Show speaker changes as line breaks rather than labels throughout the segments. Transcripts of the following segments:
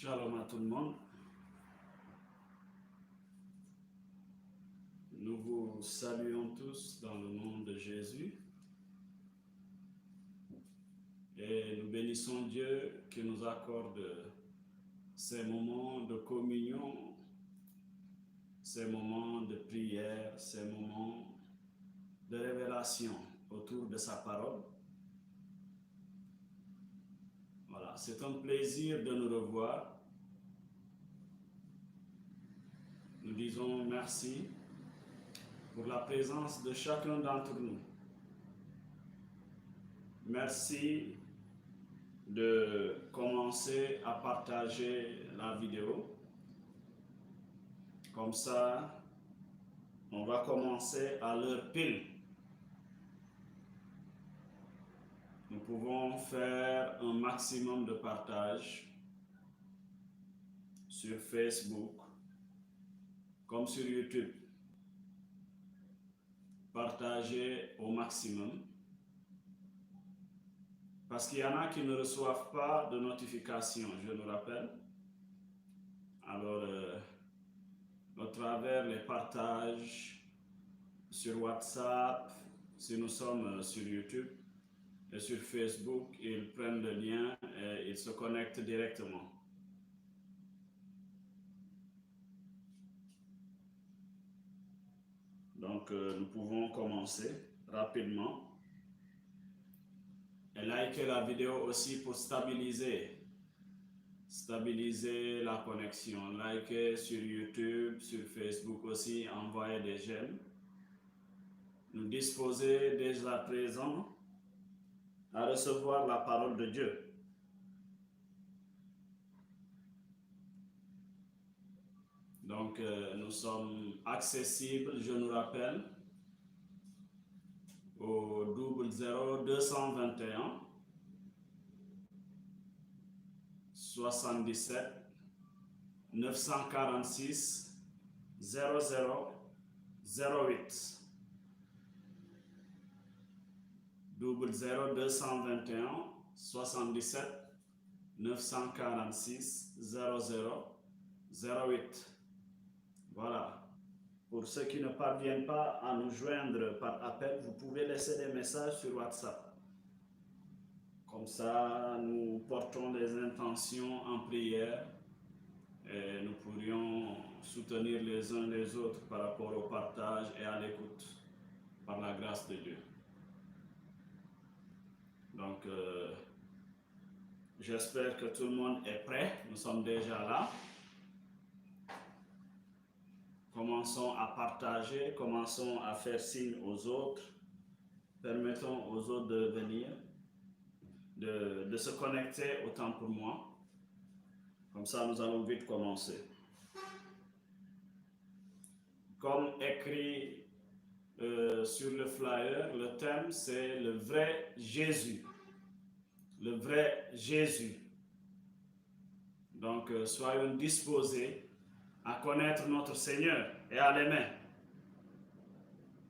Shalom à tout le monde. Nous vous saluons tous dans le nom de Jésus. Et nous bénissons Dieu qui nous accorde ces moments de communion, ces moments de prière, ces moments de révélation autour de sa parole. Voilà, c'est un plaisir de nous revoir. Nous disons merci pour la présence de chacun d'entre nous. Merci de commencer à partager la vidéo. Comme ça, on va commencer à l'heure pile. Nous pouvons faire un maximum de partage sur Facebook comme sur YouTube. Partager au maximum. Parce qu'il y en a qui ne reçoivent pas de notification, je le rappelle. Alors, à travers les partages sur WhatsApp, si nous sommes sur YouTube et sur Facebook, ils prennent le lien et ils se connectent directement. Donc, nous pouvons commencer rapidement. Et likez la vidéo aussi pour stabiliser la connexion. Likez sur YouTube, sur Facebook aussi, envoyez des j'aime. Nous disposons dès à présent à recevoir la parole de Dieu. Donc, nous sommes accessibles, je nous rappelle, au 00 221 77 946 00 08 00 221 77 946 00 08. Voilà. Pour ceux qui ne parviennent pas à nous joindre par appel, vous pouvez laisser des messages sur WhatsApp. Comme ça, nous portons des intentions en prière et nous pourrions soutenir les uns les autres par rapport au partage et à l'écoute par la grâce de Dieu. Donc, j'espère que tout le monde est prêt. Nous sommes déjà là. Commençons à partager, commençons à faire signe aux autres. Permettons aux autres de venir, de se connecter autant pour moi. Comme ça, nous allons vite commencer. Comme écrit sur le flyer, le thème c'est le vrai Jésus. Le vrai Jésus. Donc, soyons disposés à connaître notre Seigneur et à l'aimer.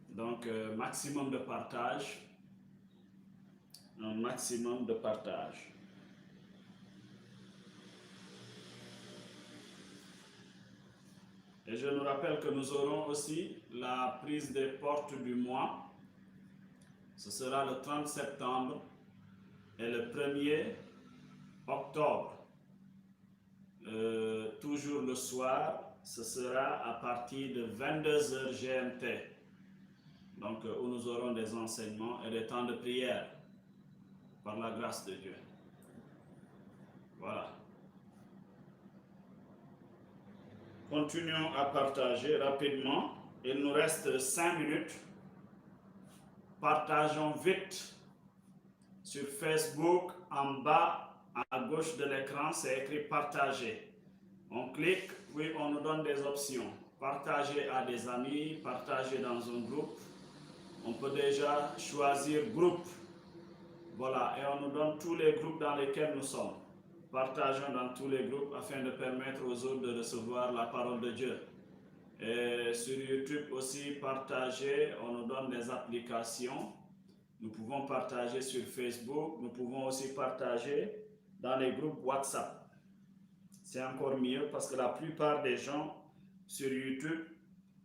Donc, maximum de partage. Un maximum de partage. Et je nous rappelle que nous aurons aussi la prise des portes du mois. Ce sera le 30 septembre et le 1er octobre. Toujours le soir, ce sera à partir de 22h GMT. Donc, où nous aurons des enseignements et des temps de prière par la grâce de Dieu. Voilà. Continuons à partager rapidement. Il nous reste 5 minutes. Partageons vite sur Facebook. En bas, à gauche de l'écran, c'est écrit partager. On clique, puis on nous donne des options. Partager à des amis, partager dans un groupe. On peut déjà choisir groupe. Voilà, et on nous donne tous les groupes dans lesquels nous sommes. Partageons dans tous les groupes afin de permettre aux autres de recevoir la parole de Dieu. Et sur YouTube aussi, partager, on nous donne des applications. Nous pouvons partager sur Facebook, nous pouvons aussi partager dans les groupes WhatsApp. c'est encore mieux parce que la plupart des gens sur YouTube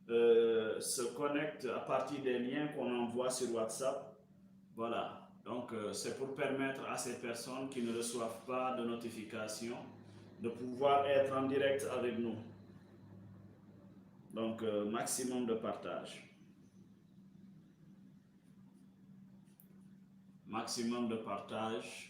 se connectent à partir des liens qu'on envoie sur WhatsApp. Voilà, donc c'est pour permettre à ces personnes qui ne reçoivent pas de notification de pouvoir être en direct avec nous. Donc, maximum de partage. Maximum de partage.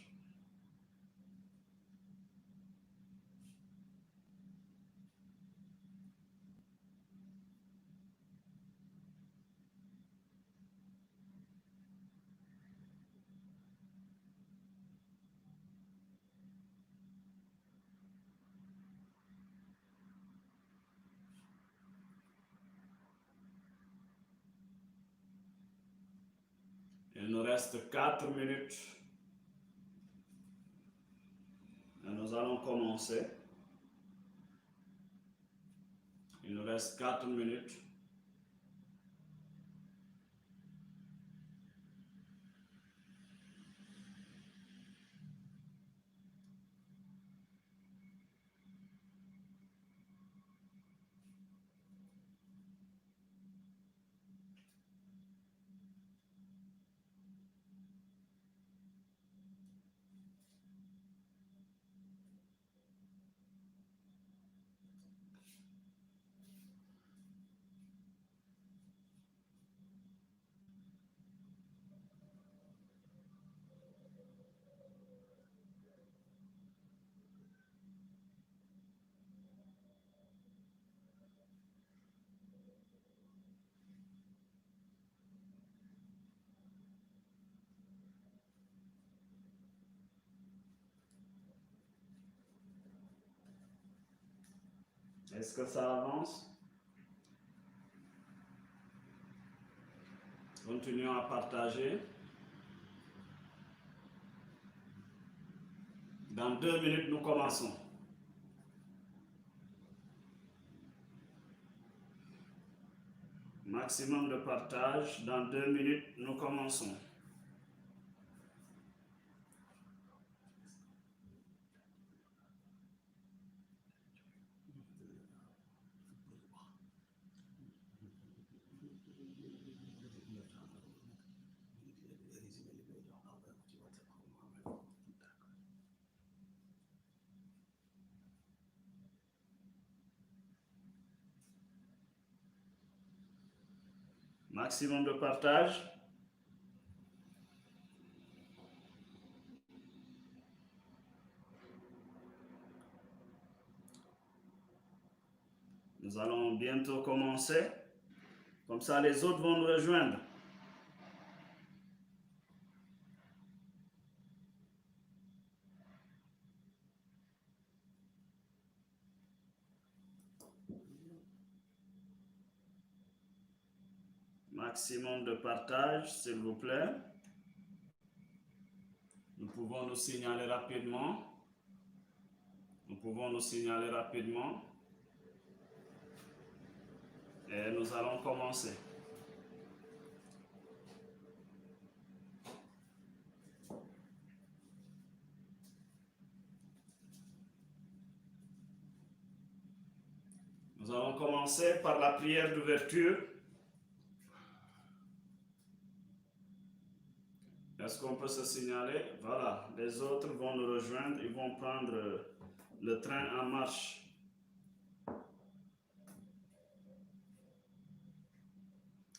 Il nous reste 4 minutes. Et nous allons commencer. Il nous reste 4 minutes. Est-ce que ça avance? Continuons à partager. Dans 2 minutes, nous commençons. Maximum de partage. Dans 2 minutes, nous commençons. Maximum de partage. Nous allons bientôt commencer. Comme ça, les autres vont nous rejoindre. Maximum de partage, s'il vous plaît. Nous pouvons nous signaler rapidement. Nous pouvons nous signaler rapidement. Et nous allons commencer. Nous allons commencer par la prière d'ouverture. Est-ce qu'on peut se signaler? Voilà, les autres vont nous rejoindre, ils vont prendre le train en marche.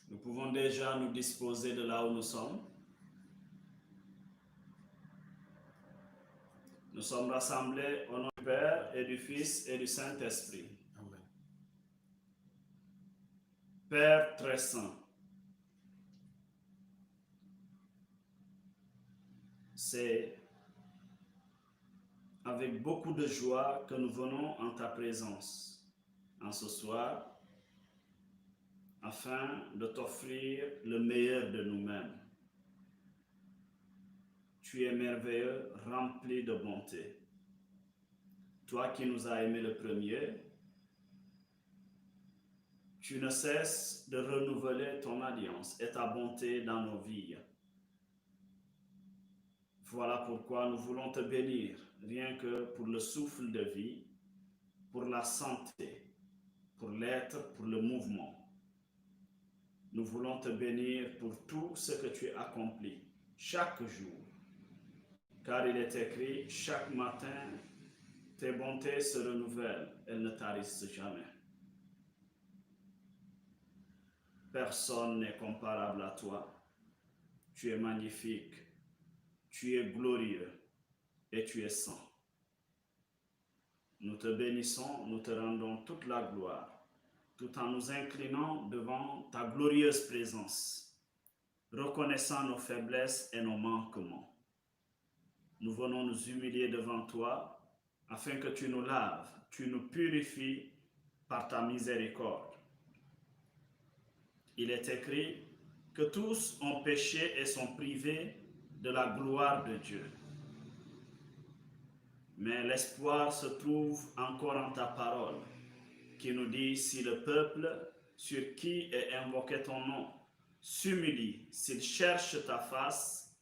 Nous pouvons déjà nous disposer de là où nous sommes. Nous sommes rassemblés au nom du Père et du Fils et du Saint-Esprit. Amen. Père très saint, c'est avec beaucoup de joie que nous venons en ta présence en ce soir afin de t'offrir le meilleur de nous-mêmes. Tu es merveilleux, rempli de bonté. Toi qui nous as aimés le premier, tu ne cesses de renouveler ton alliance et ta bonté dans nos vies. Voilà pourquoi nous voulons te bénir, rien que pour le souffle de vie pour la santé, pour l'être, pour le mouvement. Nous voulons te bénir pour tout ce que tu accomplis chaque jour. Car il est écrit, chaque matin, tes bontés se renouvellent, elles ne tarissent jamais. Personne n'est comparable à toi. Tu es magnifique, tu es glorieux et tu es saint. Nous te bénissons, nous te rendons toute la gloire, tout en nous inclinant devant ta glorieuse présence, reconnaissant nos faiblesses et nos manquements. Nous venons nous humilier devant toi, afin que tu nous laves, tu nous purifies par ta miséricorde. Il est écrit que tous ont péché et sont privés de la gloire de Dieu. Mais l'espoir se trouve encore en ta parole, qui nous dit, si le peuple sur qui est invoqué ton nom s'humilie, s'il cherche ta face,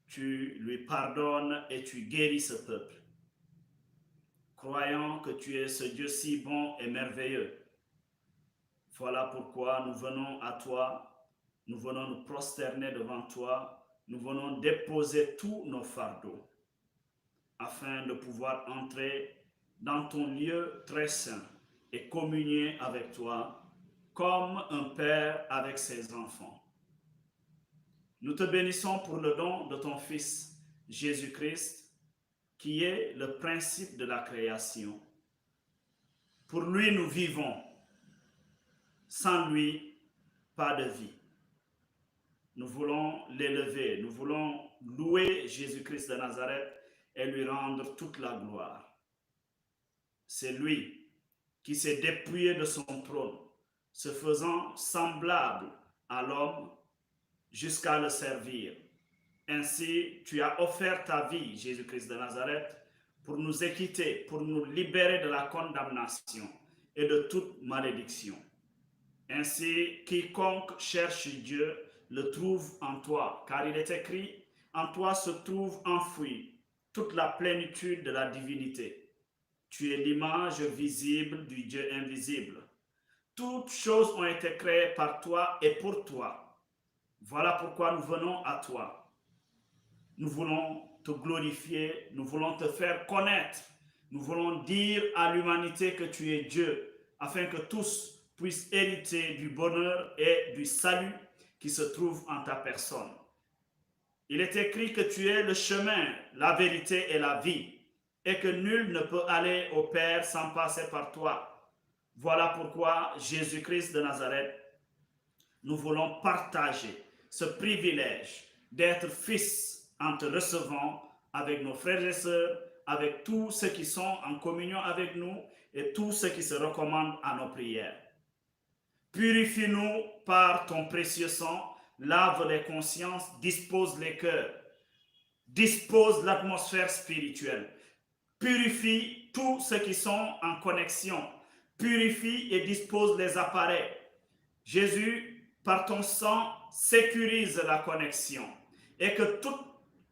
tu lui pardonnes et tu guéris ce peuple. Croyant que tu es ce Dieu si bon et merveilleux, voilà pourquoi nous venons à toi, nous venons nous prosterner devant toi, nous venons déposer tous nos fardeaux, afin de pouvoir entrer dans ton lieu très saint et communier avec toi comme un père avec ses enfants. Nous te bénissons pour le don de ton Fils, Jésus-Christ, qui est le principe de la création. Pour lui, nous vivons. Sans lui, pas de vie. Nous voulons l'élever, nous voulons louer Jésus-Christ de Nazareth et lui rendre toute la gloire. C'est lui qui s'est dépouillé de son trône, se faisant semblable à l'homme jusqu'à le servir. Ainsi, tu as offert ta vie, Jésus-Christ de Nazareth, pour nous équiter, pour nous libérer de la condamnation et de toute malédiction. Ainsi, quiconque cherche Dieu le trouve en toi, car il est écrit, en toi se trouve enfouie toute la plénitude de la divinité. Tu es l'image visible du Dieu invisible. Toutes choses ont été créées par toi et pour toi. Voilà pourquoi nous venons à toi. Nous voulons te glorifier, nous voulons te faire connaître. Nous voulons dire à l'humanité que tu es Dieu, afin que tous puissent hériter du bonheur et du salut qui se trouve en ta personne. Il est écrit que tu es le chemin, la vérité et la vie, et que nul ne peut aller au Père sans passer par toi. Voilà pourquoi, Jésus-Christ de Nazareth, nous voulons partager ce privilège d'être fils en te recevant avec nos frères et sœurs, avec tous ceux qui sont en communion avec nous et tous ceux qui se recommandent à nos prières. Purifie-nous par ton précieux sang, lave les consciences, dispose les cœurs, dispose l'atmosphère spirituelle, purifie tous ceux qui sont en connexion, purifie et dispose les appareils. Jésus, par ton sang, sécurise la connexion et que toute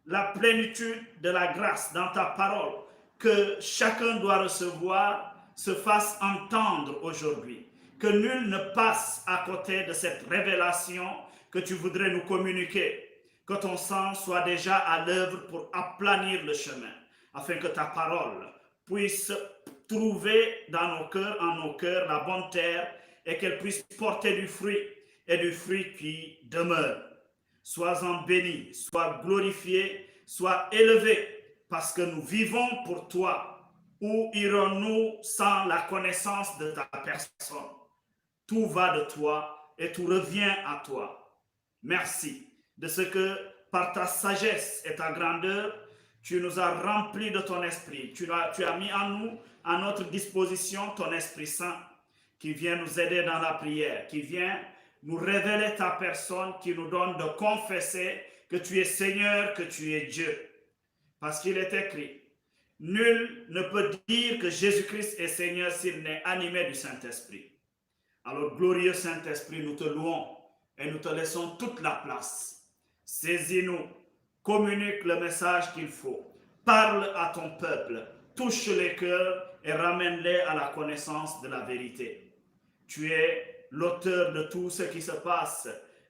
la plénitude de la grâce dans ta parole que chacun doit recevoir se fasse entendre aujourd'hui. Que nul ne passe à côté de cette révélation que tu voudrais nous communiquer. Que ton sang soit déjà à l'œuvre pour aplanir le chemin, afin que ta parole puisse trouver dans nos cœurs, en nos cœurs, la bonne terre et qu'elle puisse porter du fruit et du fruit qui demeure. Sois-en béni, sois glorifié, sois élevé, parce que nous vivons pour toi. Où irons-nous sans la connaissance de ta personne? Tout va de toi et tout revient à toi. Merci de ce que par ta sagesse et ta grandeur, tu nous as remplis de ton esprit. Tu as mis en nous, à notre disposition, ton Esprit Saint qui vient nous aider dans la prière, qui vient nous révéler ta personne, qui nous donne de confesser que tu es Seigneur, que tu es Dieu. Parce qu'il est écrit, nul ne peut dire que Jésus-Christ est Seigneur s'il n'est animé du Saint-Esprit. Alors, glorieux Saint-Esprit, nous te louons et nous te laissons toute la place. Saisis-nous, communique le message qu'il faut, parle à ton peuple, touche les cœurs et ramène-les à la connaissance de la vérité. Tu es l'auteur de tout ce qui se passe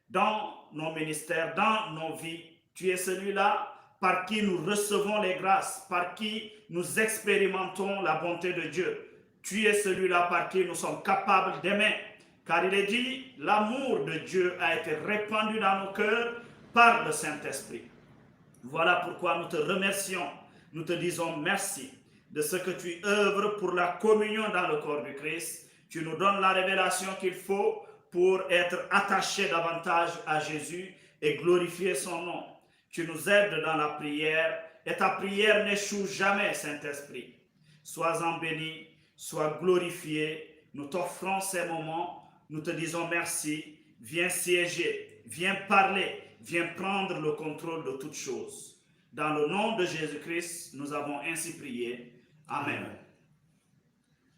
dans nos ministères, dans nos vies. Tu es celui-là par qui nous recevons les grâces, par qui nous expérimentons la bonté de Dieu. Tu es celui-là par qui nous sommes capables d'aimer. Car il est dit, l'amour de Dieu a été répandu dans nos cœurs par le Saint-Esprit. Voilà pourquoi nous te remercions, nous te disons merci de ce que tu œuvres pour la communion dans le corps du Christ. Tu nous donnes la révélation qu'il faut pour être attachés davantage à Jésus et glorifier son nom. Tu nous aides dans la prière et ta prière n'échoue jamais, Saint-Esprit. Sois-en béni, sois glorifié. Nous t'offrons ces moments, nous te disons merci. Viens siéger, viens parler, viens prendre le contrôle de toutes choses. Dans le nom de Jésus-Christ, nous avons ainsi prié. Amen.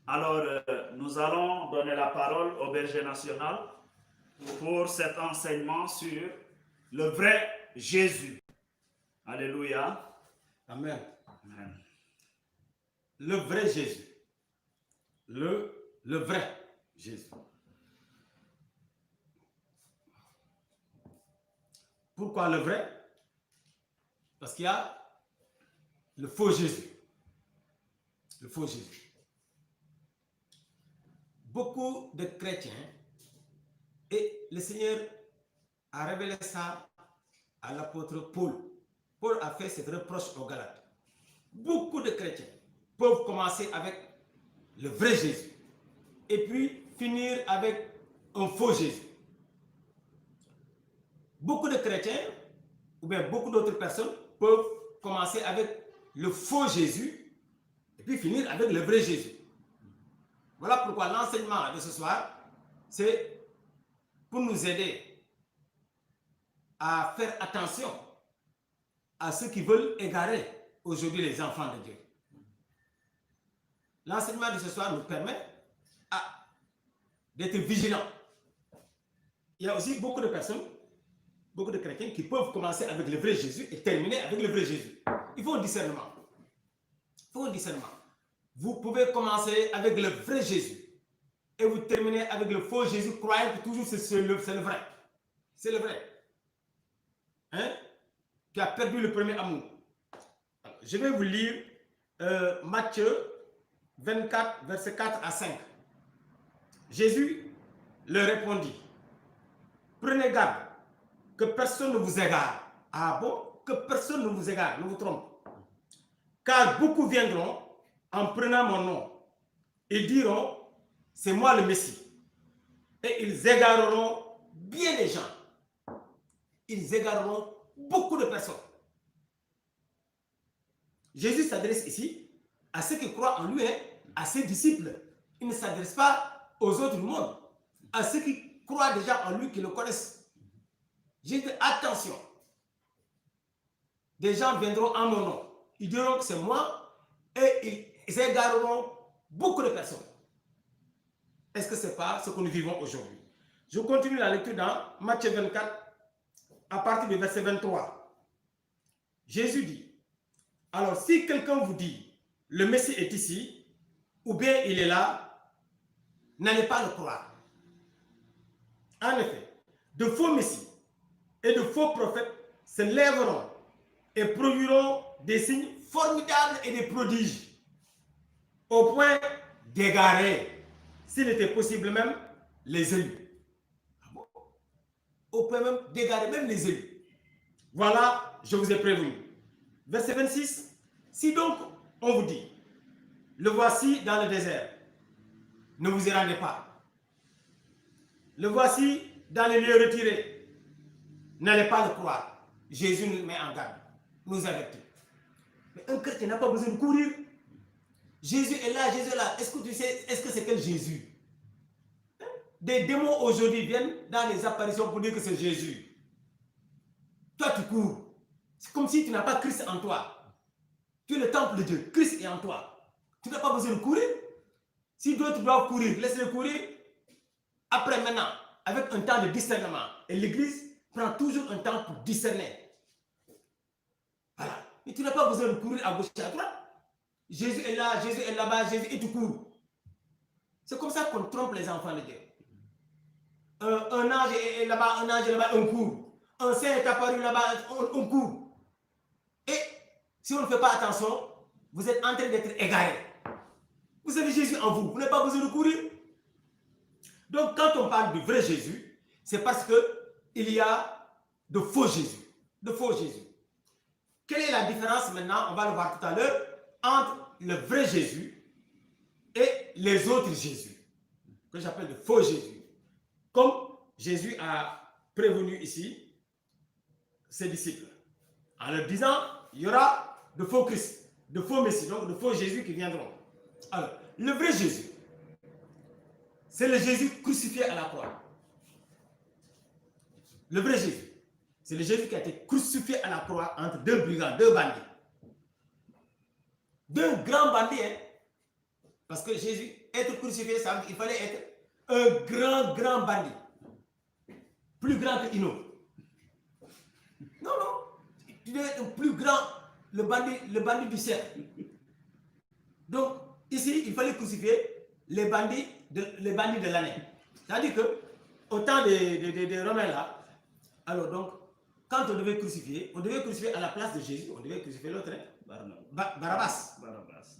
Alors, nous allons donner la parole au berger national pour cet enseignement sur le vrai Jésus. Alléluia.
Amen.
Amen.
Le vrai Jésus. Le vrai Jésus. Pourquoi le vrai? Parce qu'il y a le faux Jésus. Le faux Jésus. Beaucoup de chrétiens, et le Seigneur a révélé ça à l'apôtre Paul. Paul a fait cette reproche aux Galates. Beaucoup de chrétiens peuvent commencer avec le vrai Jésus et puis finir avec un faux Jésus. Beaucoup de chrétiens ou bien beaucoup d'autres personnes peuvent commencer avec le faux Jésus et puis finir avec le vrai Jésus. Voilà pourquoi l'enseignement de ce soir, c'est pour nous aider à faire attention à ceux qui veulent égarer aujourd'hui les enfants de Dieu. L'enseignement de ce soir nous permet d'être vigilants. Il y a aussi beaucoup de personnes, beaucoup de chrétiens qui peuvent commencer avec le vrai Jésus et terminer avec le vrai Jésus. Il faut un discernement. Il faut un discernement. Vous pouvez commencer avec le vrai Jésus et vous terminez avec le faux Jésus, croyant que toujours c'est le vrai. C'est le vrai. Hein? Tu as perdu le premier amour. Alors, je vais vous lire Matthieu 24, versets 4 à 5. Jésus leur répondit, prenez garde que personne ne vous égare. Ah bon? Que personne ne vous égare, ne vous trompe. Car beaucoup viendront en prenant mon nom et diront, c'est moi le Messie. Et ils égareront bien les gens. Ils égareront beaucoup de personnes. Jésus s'adresse ici à ceux qui croient en lui, à ses disciples. Il ne s'adresse pas aux autres du monde, à ceux qui croient déjà en lui, qui le connaissent. J'ai dit attention. Des gens viendront en mon nom. Ils diront que c'est moi et ils égareront beaucoup de personnes. Est-ce que ce n'est pas ce que nous vivons aujourd'hui? Je continue la lecture dans Matthieu 24 à partir du verset 23. Jésus dit, alors si quelqu'un vous dit, le Messie est ici, ou bien il est là, n'allez pas le croire. En effet, de faux Messies et de faux prophètes se lèveront et produiront des signes formidables et des prodiges, au point d'égarer, s'il était possible même, les élus. Au point même d'égarer même les élus. Voilà, je vous ai prévenu. Verset 26. Si donc on vous dit, le voici dans le désert, ne vous y rendez pas. Le voici dans les lieux retirés, n'allez pas le croire. Jésus nous met en garde, nous avertit. Mais un chrétien n'a pas besoin de courir. Jésus est là, Jésus est là. Est-ce que tu sais, est-ce que c'est quel Jésus? Des démons aujourd'hui viennent dans les apparitions pour dire que c'est Jésus. Toi, tu cours. C'est comme si tu n'as pas Christ en toi. Tu es le temple de Dieu. Christ est en toi. Tu n'as pas besoin de courir. Si d'autres doivent courir, laisse-les courir. Après, maintenant, avec un temps de discernement. Et l'Église prend toujours un temps pour discerner. Voilà. Mais tu n'as pas besoin de courir à gauche et à droite. Jésus est là, Jésus est là-bas, Jésus est tout court. C'est comme ça qu'on trompe les enfants de Dieu. Un ange est là-bas, un ange est là-bas, on court. Un saint est apparu là-bas, on court. Et si on ne fait pas attention, vous êtes en train d'être égaré. Vous avez Jésus en vous, vous n'avez pas besoin de courir. Donc quand on parle du vrai Jésus, c'est parce qu'il y a de faux Jésus. De faux Jésus. Quelle est la différence maintenant, on va le voir tout à l'heure, entre le vrai Jésus et les autres Jésus, que j'appelle de faux Jésus. Comme Jésus a prévenu ici ses disciples, en leur disant, il y aura de faux Christ, de faux Messie, donc de faux Jésus qui viendront. Alors, le vrai Jésus, c'est le Jésus crucifié à la croix. Le vrai Jésus, c'est le Jésus qui a été crucifié à la croix entre deux brigands, deux bandits. Deux grands bandits, hein? Parce que Jésus, être crucifié, ça, il fallait être un grand bandit. Plus grand que Hino. Non, tu devais être un plus grand, le bandit du siècle. Donc, ici, il fallait crucifier les bandits de l'année. C'est-à-dire que, au temps des Romains là, alors donc, quand on devait crucifier à la place de Jésus, on devait crucifier l'autre, hein?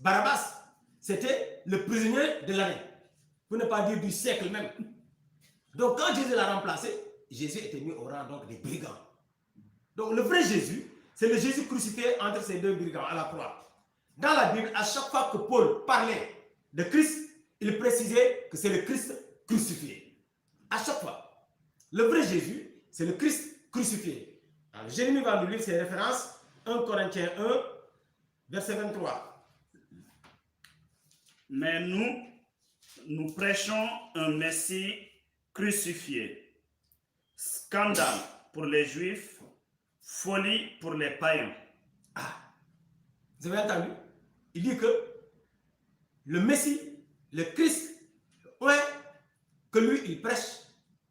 Barabbas, c'était le prisonnier de l'année, pour ne pas dire du siècle même. Donc quand Jésus l'a remplacé, Jésus était mis au rang donc des brigands. Donc le vrai Jésus, c'est le Jésus crucifié entre ces deux brigands à la croix. Dans la Bible, à chaque fois que Paul parlait de Christ, il précisait que c'est le Christ crucifié. À chaque fois. Le vrai Jésus, c'est le Christ crucifié. Alors, Jérémie va nous lire ses références. 1 Corinthiens 1, verset 23.
Mais nous prêchons un Messie crucifié. Scandale pour les Juifs, folie pour les païens.
Ah, vous avez entendu? Il dit que le Messie, le Christ, ouais, que lui il prêche,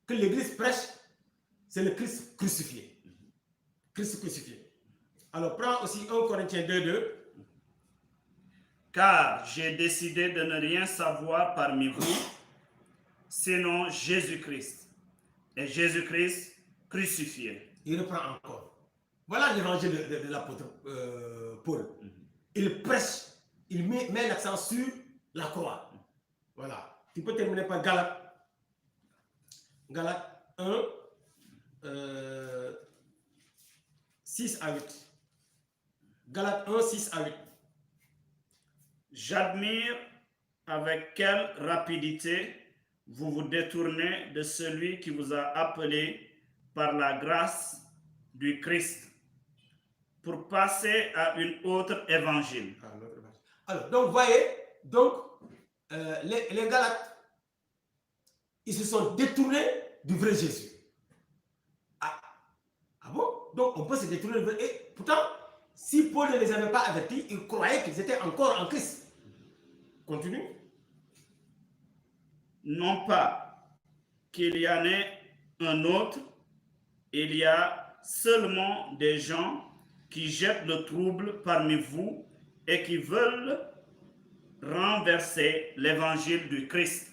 que l'Église prêche, c'est le Christ crucifié. Christ crucifié. Alors prends aussi 1 Corinthiens 2, 2.
Car j'ai décidé de ne rien savoir parmi vous, sinon Jésus-Christ. Et Jésus-Christ crucifié.
Il reprend encore. Voilà l'évangile de l'apôtre Paul. Il prêche, il met l'accent sur la croix. Voilà. Tu peux terminer par Galates 1, 6 à 8. Galates 1, 6 à 8.
J'admire avec quelle rapidité vous vous détournez de celui qui vous a appelé par la grâce du Christ pour passer à une autre évangile.
Alors, donc, voyez, les Galates, ils se sont détournés du vrai Jésus. Ah bon? Donc, on peut se détourner du vrai. Et pourtant, si Paul ne les avait pas avertis, ils croyaient qu'ils étaient encore en Christ. Continue.
Non pas qu'il y en ait un autre, il y a seulement des gens qui jettent le trouble parmi vous et qui veulent renverser l'évangile du Christ.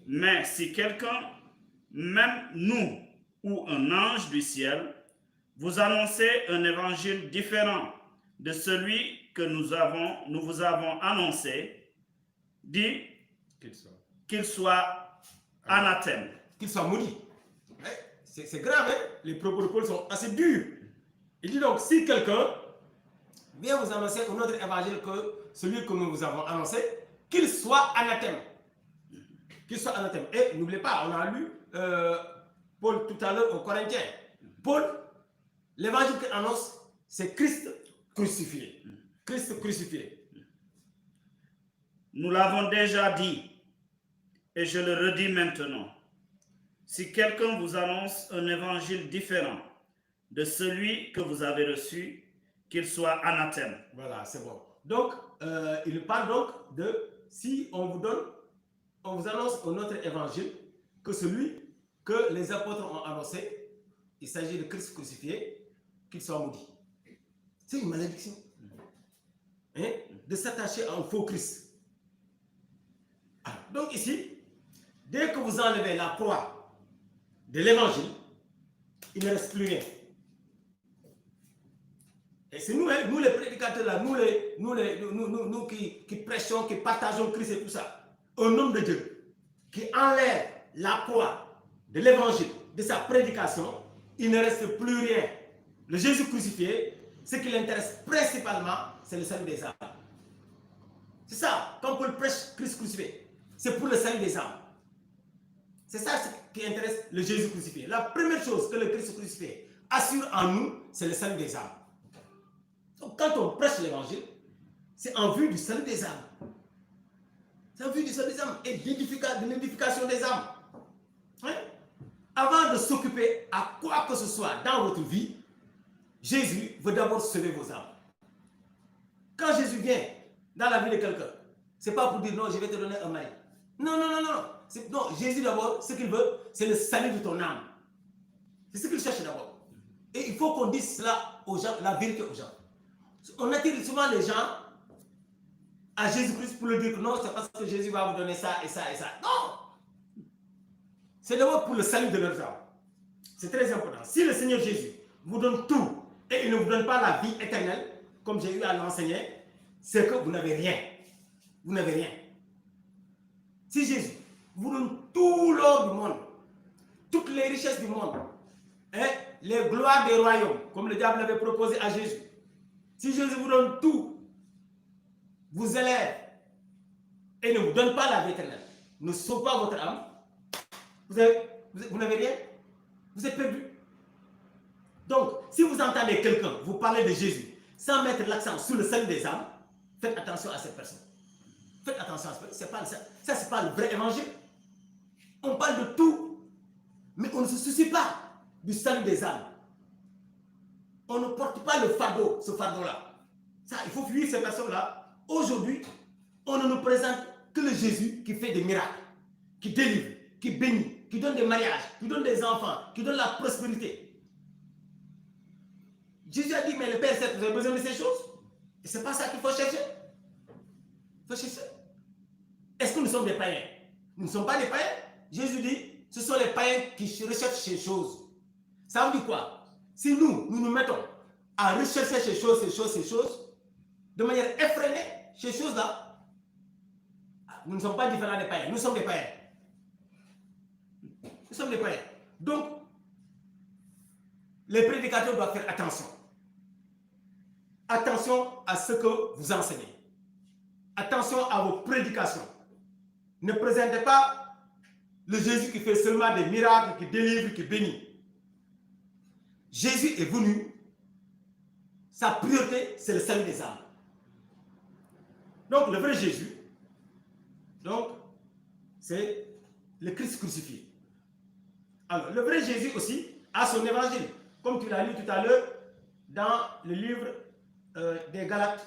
Mais si quelqu'un, même nous ou un ange du ciel, vous annoncez un évangile différent de celui que nous vous avons annoncé, dit qu'il soit anathème.
Qu'il soit maudit. C'est grave, hein? Les propos de Paul sont assez durs. Il dit donc, si quelqu'un vient vous annoncer un autre évangile que celui que nous vous avons annoncé, qu'il soit anathème. Qu'il soit anathème. Et n'oubliez pas, on a lu Paul tout à l'heure aux Corinthiens. Paul, l'évangile qu'il annonce, c'est Christ crucifié. Christ crucifié.
Nous l'avons déjà dit, et je le redis maintenant. Si quelqu'un vous annonce un évangile différent de celui que vous avez reçu, qu'il soit anathème.
Voilà, c'est bon. Donc, il parle donc de si on vous annonce un autre évangile que celui que les apôtres ont annoncé, il s'agit de Christ crucifié, qu'il soit maudit. C'est une malédiction. hein, de s'attacher à un faux Christ. Alors, donc ici, dès que vous enlevez la croix de l'évangile, il ne reste plus rien. Et c'est nous, hein, nous les prédicateurs là, nous qui prêchons, qui partageons Christ et tout ça, un homme de Dieu qui enlève la croix de l'évangile, de sa prédication, il ne reste plus rien. Le Jésus crucifié, ce qui l'intéresse principalement, c'est le salut des âmes. C'est ça, quand Paul prêche Christ crucifié, c'est pour le salut des âmes. C'est ça qui intéresse le Jésus crucifié. La première chose que le Christ crucifié assure en nous, c'est le salut des âmes. Donc, quand on prêche l'évangile, c'est en vue du salut des âmes. C'est en vue du salut des âmes et de l'édification des âmes. Hein? Avant de s'occuper à quoi que ce soit dans votre vie, Jésus veut d'abord sauver vos âmes. Quand Jésus vient dans la vie de quelqu'un, ce n'est pas pour dire non, je vais te donner un mari. Non, non, non, non. Non, Jésus d'abord, ce qu'il veut, c'est le salut de ton âme. C'est ce qu'il cherche d'abord. Et il faut qu'on dise cela aux gens, la vérité aux gens. On attire souvent les gens à Jésus-Christ pour leur dire que non, c'est parce que Jésus va vous donner ça et ça et ça. Non! C'est d'abord pour le salut de leurs âmes. C'est très important. Si le Seigneur Jésus vous donne tout et il ne vous donne pas la vie éternelle, comme j'ai eu à l'enseigner, c'est que vous n'avez rien. Vous n'avez rien. Si Jésus vous donne tout l'or du monde, toutes les richesses du monde, hein, les gloires des royaumes, comme le diable l'avait proposé à Jésus, si Jésus vous donne tout, vous élève et ne vous donne pas la vie éternelle, ne sauve pas votre âme, vous n'avez rien, vous êtes perdu. Donc, si vous entendez quelqu'un vous parler de Jésus sans mettre l'accent sur le salut des âmes, faites attention à cette personne. Faites attention à cette personne. Ça, c'est pas le vrai évangile. On parle de tout, mais on ne se soucie pas du salut des âmes. On ne porte pas le fardeau, ce fardeau-là. Ça, il faut fuir ces personnes-là. Aujourd'hui, on ne nous présente que le Jésus qui fait des miracles, qui délivre, qui bénit, qui donne des mariages, qui donne des enfants, qui donne la prospérité. Jésus a dit, mais le Père, vous avez besoin de ces choses. Et ce n'est pas ça qu'il faut chercher. Il faut chercher. Est-ce que nous sommes des païens? Nous ne sommes pas des païens. Jésus dit, ce sont les païens qui recherchent ces choses. Ça veut dire quoi? Si nous mettons à rechercher ces choses, de manière effrénée, ces choses-là, nous ne sommes pas différents des païens. Nous sommes des païens. Nous sommes des païens. Donc, les prédicateurs doivent faire attention. Attention à ce que vous enseignez. Attention à vos prédications. Ne présentez pas le Jésus qui fait seulement des miracles, qui délivre, qui bénit. Jésus est venu, sa priorité, c'est le salut des âmes. Donc, le vrai Jésus, c'est le Christ crucifié. Alors, le vrai Jésus aussi a son évangile, comme tu l'as lu tout à l'heure dans le livre des Galates,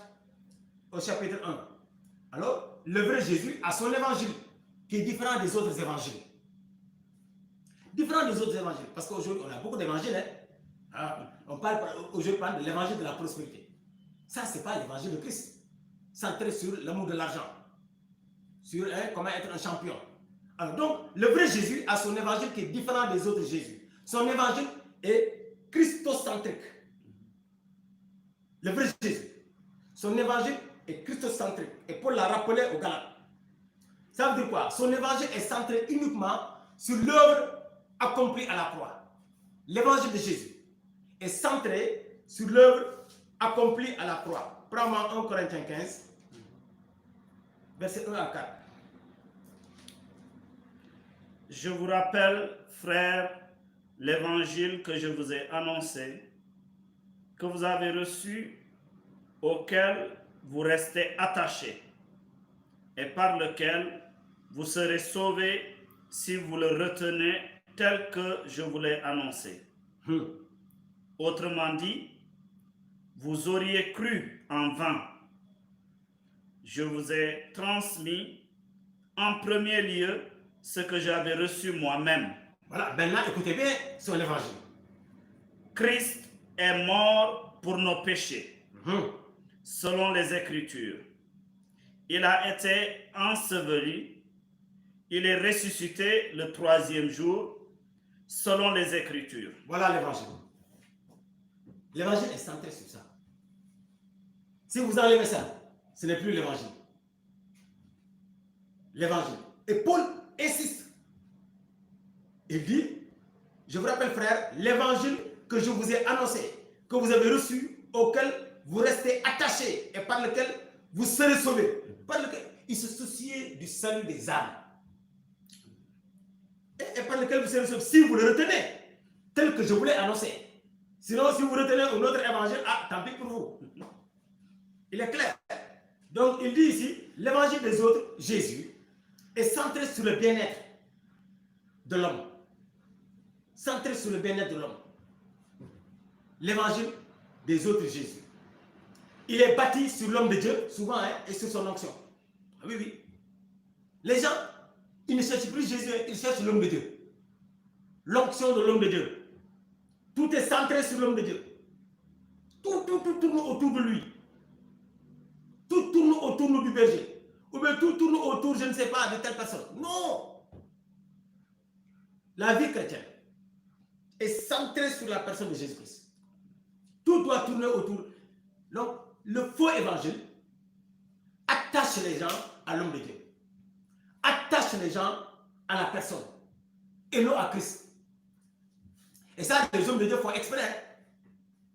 au chapitre 1. Alors, le vrai Jésus a son évangile, qui est différent des autres évangiles. Différent des autres évangiles, parce qu'aujourd'hui, on a beaucoup d'évangiles. On parle aujourd'hui de l'évangile de la prospérité. Ça, ce n'est pas l'évangile de Christ, centré sur l'amour de l'argent, sur comment être un champion. Alors, donc, le vrai Jésus a son évangile qui est différent des autres Jésus. Son évangile est christocentrique. Le vrai Jésus. Son évangile est christocentrique. Et Paul l'a rappelé aux Galates. Ça veut dire quoi? Son évangile est centré uniquement sur l'œuvre accomplie à la croix. L'évangile de Jésus est centré sur l'œuvre accomplie à la croix. Prends-moi 1 Corinthiens 15, verset 1 à 4.
Je vous rappelle, frères, l'évangile que je vous ai annoncé, que vous avez reçu, auquel vous restez attachés, et par lequel vous serez sauvés si vous le retenez tel que je vous l'ai annoncé. Autrement dit, vous auriez cru en vain. Je vous ai transmis en premier lieu ce que j'avais reçu moi-même.
Voilà, maintenant écoutez bien son évangile.
Christ est mort pour nos péchés, selon les Écritures. Il a été enseveli, il est ressuscité le 3e jour, selon les Écritures.
Voilà l'évangile. L'évangile est centré sur ça. Si vous enlevez ça, ce n'est plus l'évangile. L'évangile. Et Paul insiste. Il dit, je vous rappelle frère, l'évangile que je vous ai annoncé, que vous avez reçu, auquel vous restez attachés et par lequel vous serez sauvés. Par lequel il se souciait du salut des âmes. Et par lequel vous serez sauvés. Si vous le retenez, tel que je vous l'ai annoncé. Sinon, si vous retenez un autre évangile, tant pis pour vous. Il est clair. Donc, il dit ici, l'évangile des autres, Jésus, est centré sur le bien-être de l'homme. Centré sur le bien-être de l'homme. L'évangile des autres, Jésus. Il est bâti sur l'homme de Dieu, souvent, et sur son onction. Oui, oui. Les gens, ils ne cherchent plus Jésus, ils cherchent l'homme de Dieu. L'onction de l'homme de Dieu. Tout est centré sur l'homme de Dieu. Tout tourne autour de lui. Tout tourne autour du berger. Ou bien tout tourne autour, je ne sais pas, de telle personne. Non. La vie chrétienne est centrée sur la personne de Jésus-Christ. Tout doit tourner autour. Donc, le faux évangile attache les gens à l'homme de Dieu. Attache les gens à la personne. Et non à Christ. Et ça, les hommes de Dieu font exprès.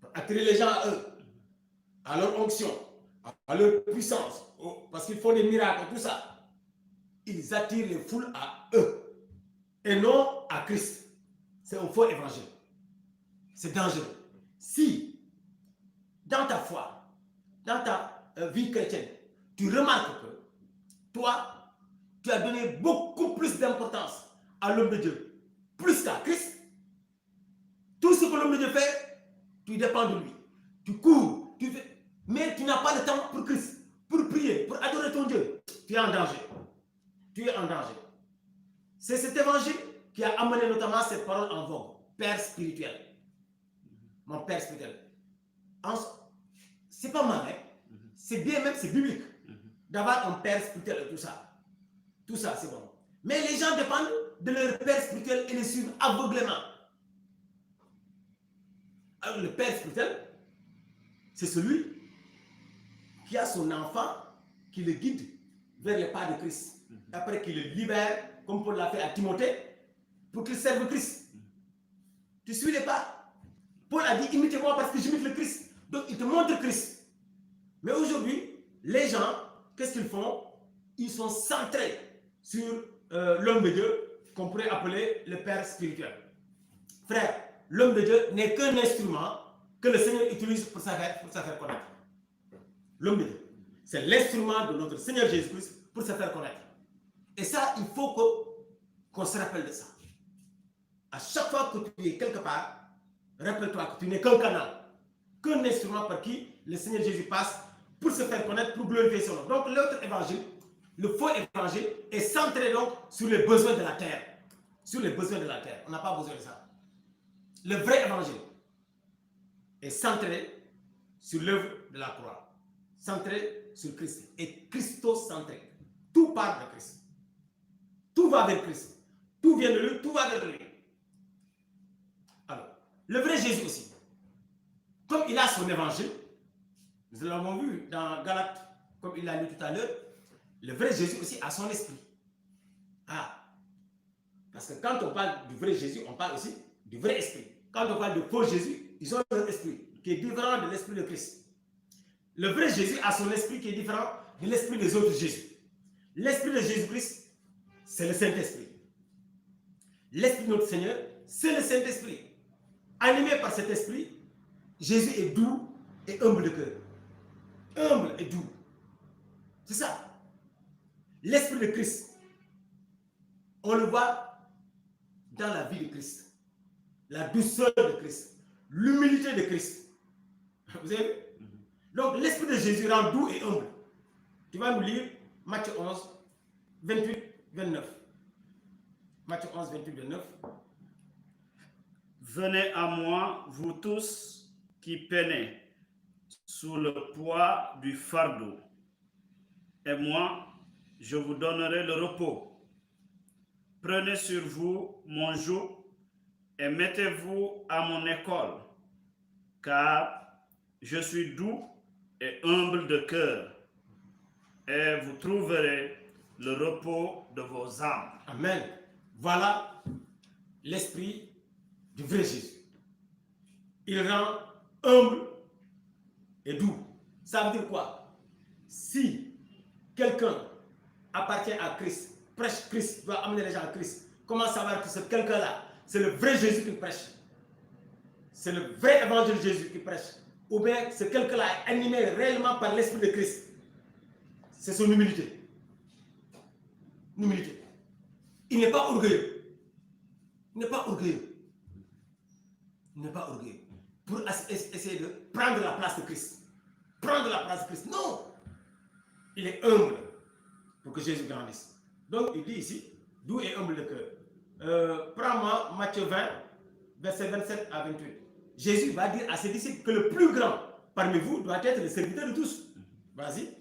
Pour attirer les gens à eux. À leur onction. À leur puissance. Parce qu'ils font des miracles, tout ça. Ils attirent les foules à eux. Et non à Christ. C'est un faux évangile. C'est dangereux. Si, dans ta foi, dans ta vie chrétienne, tu remarques que toi, tu as donné beaucoup plus d'importance à l'homme de Dieu, plus qu'à Christ, tout ce que l'homme de Dieu fait, tu dépends de lui. Tu cours, tu fais, mais tu n'as pas de temps pour Christ, pour prier, pour adorer ton Dieu. Tu es en danger. Tu es en danger. C'est cet évangile qui a amené notamment cette parole en vogue. Père spirituel. Mon Père spirituel. C'est pas mal, hein? C'est bien même, c'est biblique. D'avoir un Père spirituel et tout ça. Tout ça, c'est bon. Mais les gens dépendent de leur Père spirituel et les suivent aveuglément. Alors le Père spirituel, c'est celui qui a son enfant, qui le guide vers les pas de Christ. Après qu'il le libère, comme Paul l'a fait à Timothée, pour qu'il serve Christ. Tu suis les pas. Paul a dit, imitez-moi parce que j'imite le Christ. Donc il te montre Christ. Mais aujourd'hui, les gens, qu'est-ce qu'ils font? Ils sont centrés sur l'homme de Dieu, qu'on pourrait appeler le Père spirituel. Frère, l'homme de Dieu n'est qu'un instrument que le Seigneur utilise pour se faire connaître. L'homme de Dieu, c'est l'instrument de notre Seigneur Jésus-Christ pour se faire connaître. Et ça, il faut qu'on se rappelle de ça. À chaque fois que tu es quelque part, rappelle-toi que tu n'es qu'un canal, qu'un instrument par qui le Seigneur Jésus passe pour se faire connaître, pour glorifier son nom. Donc l'autre évangile, le faux évangile, est centré donc sur les besoins de la terre. Sur les besoins de la terre. On n'a pas besoin de ça. Le vrai évangile est centré sur l'œuvre de la croix. Centré sur Christ. Et Christocentré. Tout part de Christ. Tout va vers Christ. Tout vient de lui, tout va vers lui. Alors, le vrai Jésus aussi, comme il a son évangile, nous l'avons vu dans Galates, comme il l'a lu tout à l'heure, le vrai Jésus aussi a son esprit. Parce que quand on parle du vrai Jésus, on parle aussi du vrai esprit. Quand on parle de faux Jésus, ils ont leur esprit qui est différent de l'esprit de Christ. Le vrai Jésus a son esprit qui est différent de l'esprit des autres Jésus. L'esprit de Jésus-Christ, c'est le Saint-Esprit. L'esprit de notre Seigneur, c'est le Saint-Esprit. Animé par cet esprit, Jésus est doux et humble de cœur. Humble et doux. C'est ça. L'esprit de Christ, on le voit dans la vie de Christ. La douceur de Christ. L'humilité de Christ. Vous avez vu? Donc l'esprit de Jésus rend doux et humble. Tu vas nous lire Matthieu 11, 28, 29. Matthieu 11, 28, 29.
Venez à moi, vous tous qui peinez, sous le poids du fardeau. Et moi, je vous donnerai le repos. Prenez sur vous mon joug et mettez-vous à mon école, car je suis doux et humble de cœur, et vous trouverez le repos de vos âmes.
Amen. Voilà l'esprit du vrai Jésus. Il rend humble et doux. Ça veut dire quoi? Si quelqu'un appartient à Christ, prêche Christ, doit amener les gens à Christ, comment savoir que ce quelqu'un-là, c'est le vrai Jésus qui prêche? C'est le vrai évangile de Jésus qui prêche? Ou bien ce quelqu'un-là est animé réellement par l'esprit de Christ? C'est son humilité. Humilité. Il n'est pas orgueilleux. Il n'est pas orgueilleux. Il n'est pas orgueilleux. Pour essayer de prendre la place de Christ. Prendre la place de Christ. Non. Il est humble pour que Jésus grandisse. Donc il dit ici, doux et humble de cœur. Prends-moi Matthieu 20, versets 27 à 28. Jésus va dire à ses disciples que le plus grand parmi vous doit être le serviteur de tous. Vas-y.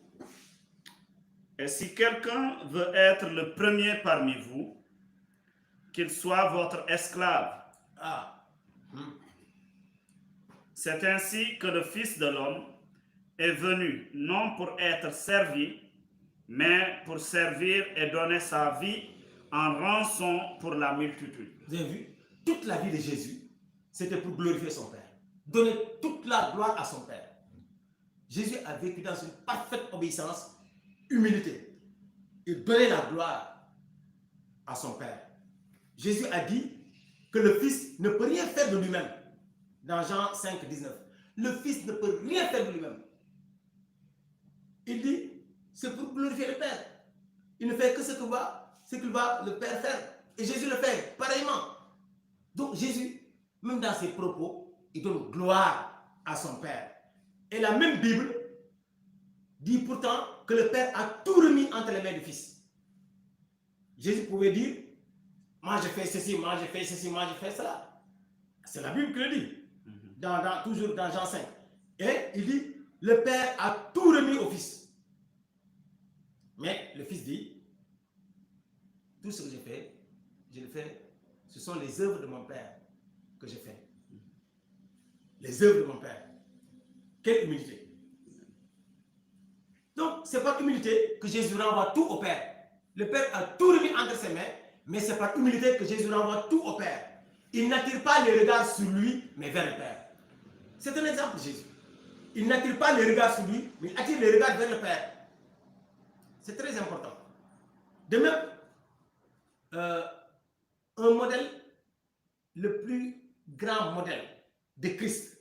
Et si quelqu'un veut être le premier parmi vous, qu'il soit votre esclave.
Ah.
C'est ainsi que le Fils de l'homme est venu, non pour être servi, mais pour servir et donner sa vie en rançon pour la multitude.
Vous avez vu, toute la vie de Jésus, c'était pour glorifier son Père. Donner toute la gloire à son Père. Jésus a vécu dans une parfaite obéissance, humilité. Il donnait la gloire à son Père. Jésus a dit que le Fils ne peut rien faire de lui-même. Dans Jean 5, 19. Le Fils ne peut rien faire de lui-même. Il dit, c'est pour glorifier le Père. Il ne fait que ce que va le Père faire. Et Jésus le fait pareillement. Donc Jésus, même dans ses propos, il donne gloire à son Père. Et la même Bible dit pourtant que le Père a tout remis entre les mains du Fils. Jésus pouvait dire, moi je fais ceci, moi je fais ceci, moi je fais cela. C'est la Bible qui le dit. Toujours dans Jean 5. Et il dit, le Père a tout remis au Fils. Mais le Fils dit, tout ce que je le fais, ce sont les œuvres de mon Père que je fais. Les œuvres de mon Père. Quelle humilité. Donc, c'est par humilité que Jésus renvoie tout au Père. Le Père a tout remis entre ses mains, mais c'est par humilité que Jésus renvoie tout au Père. Il n'attire pas les regards sur lui, mais vers le Père. C'est un exemple de Jésus. Il n'attire pas les regards sur lui, mais il attire les regards vers le Père. C'est très important. De même, un modèle, le plus grand modèle de Christ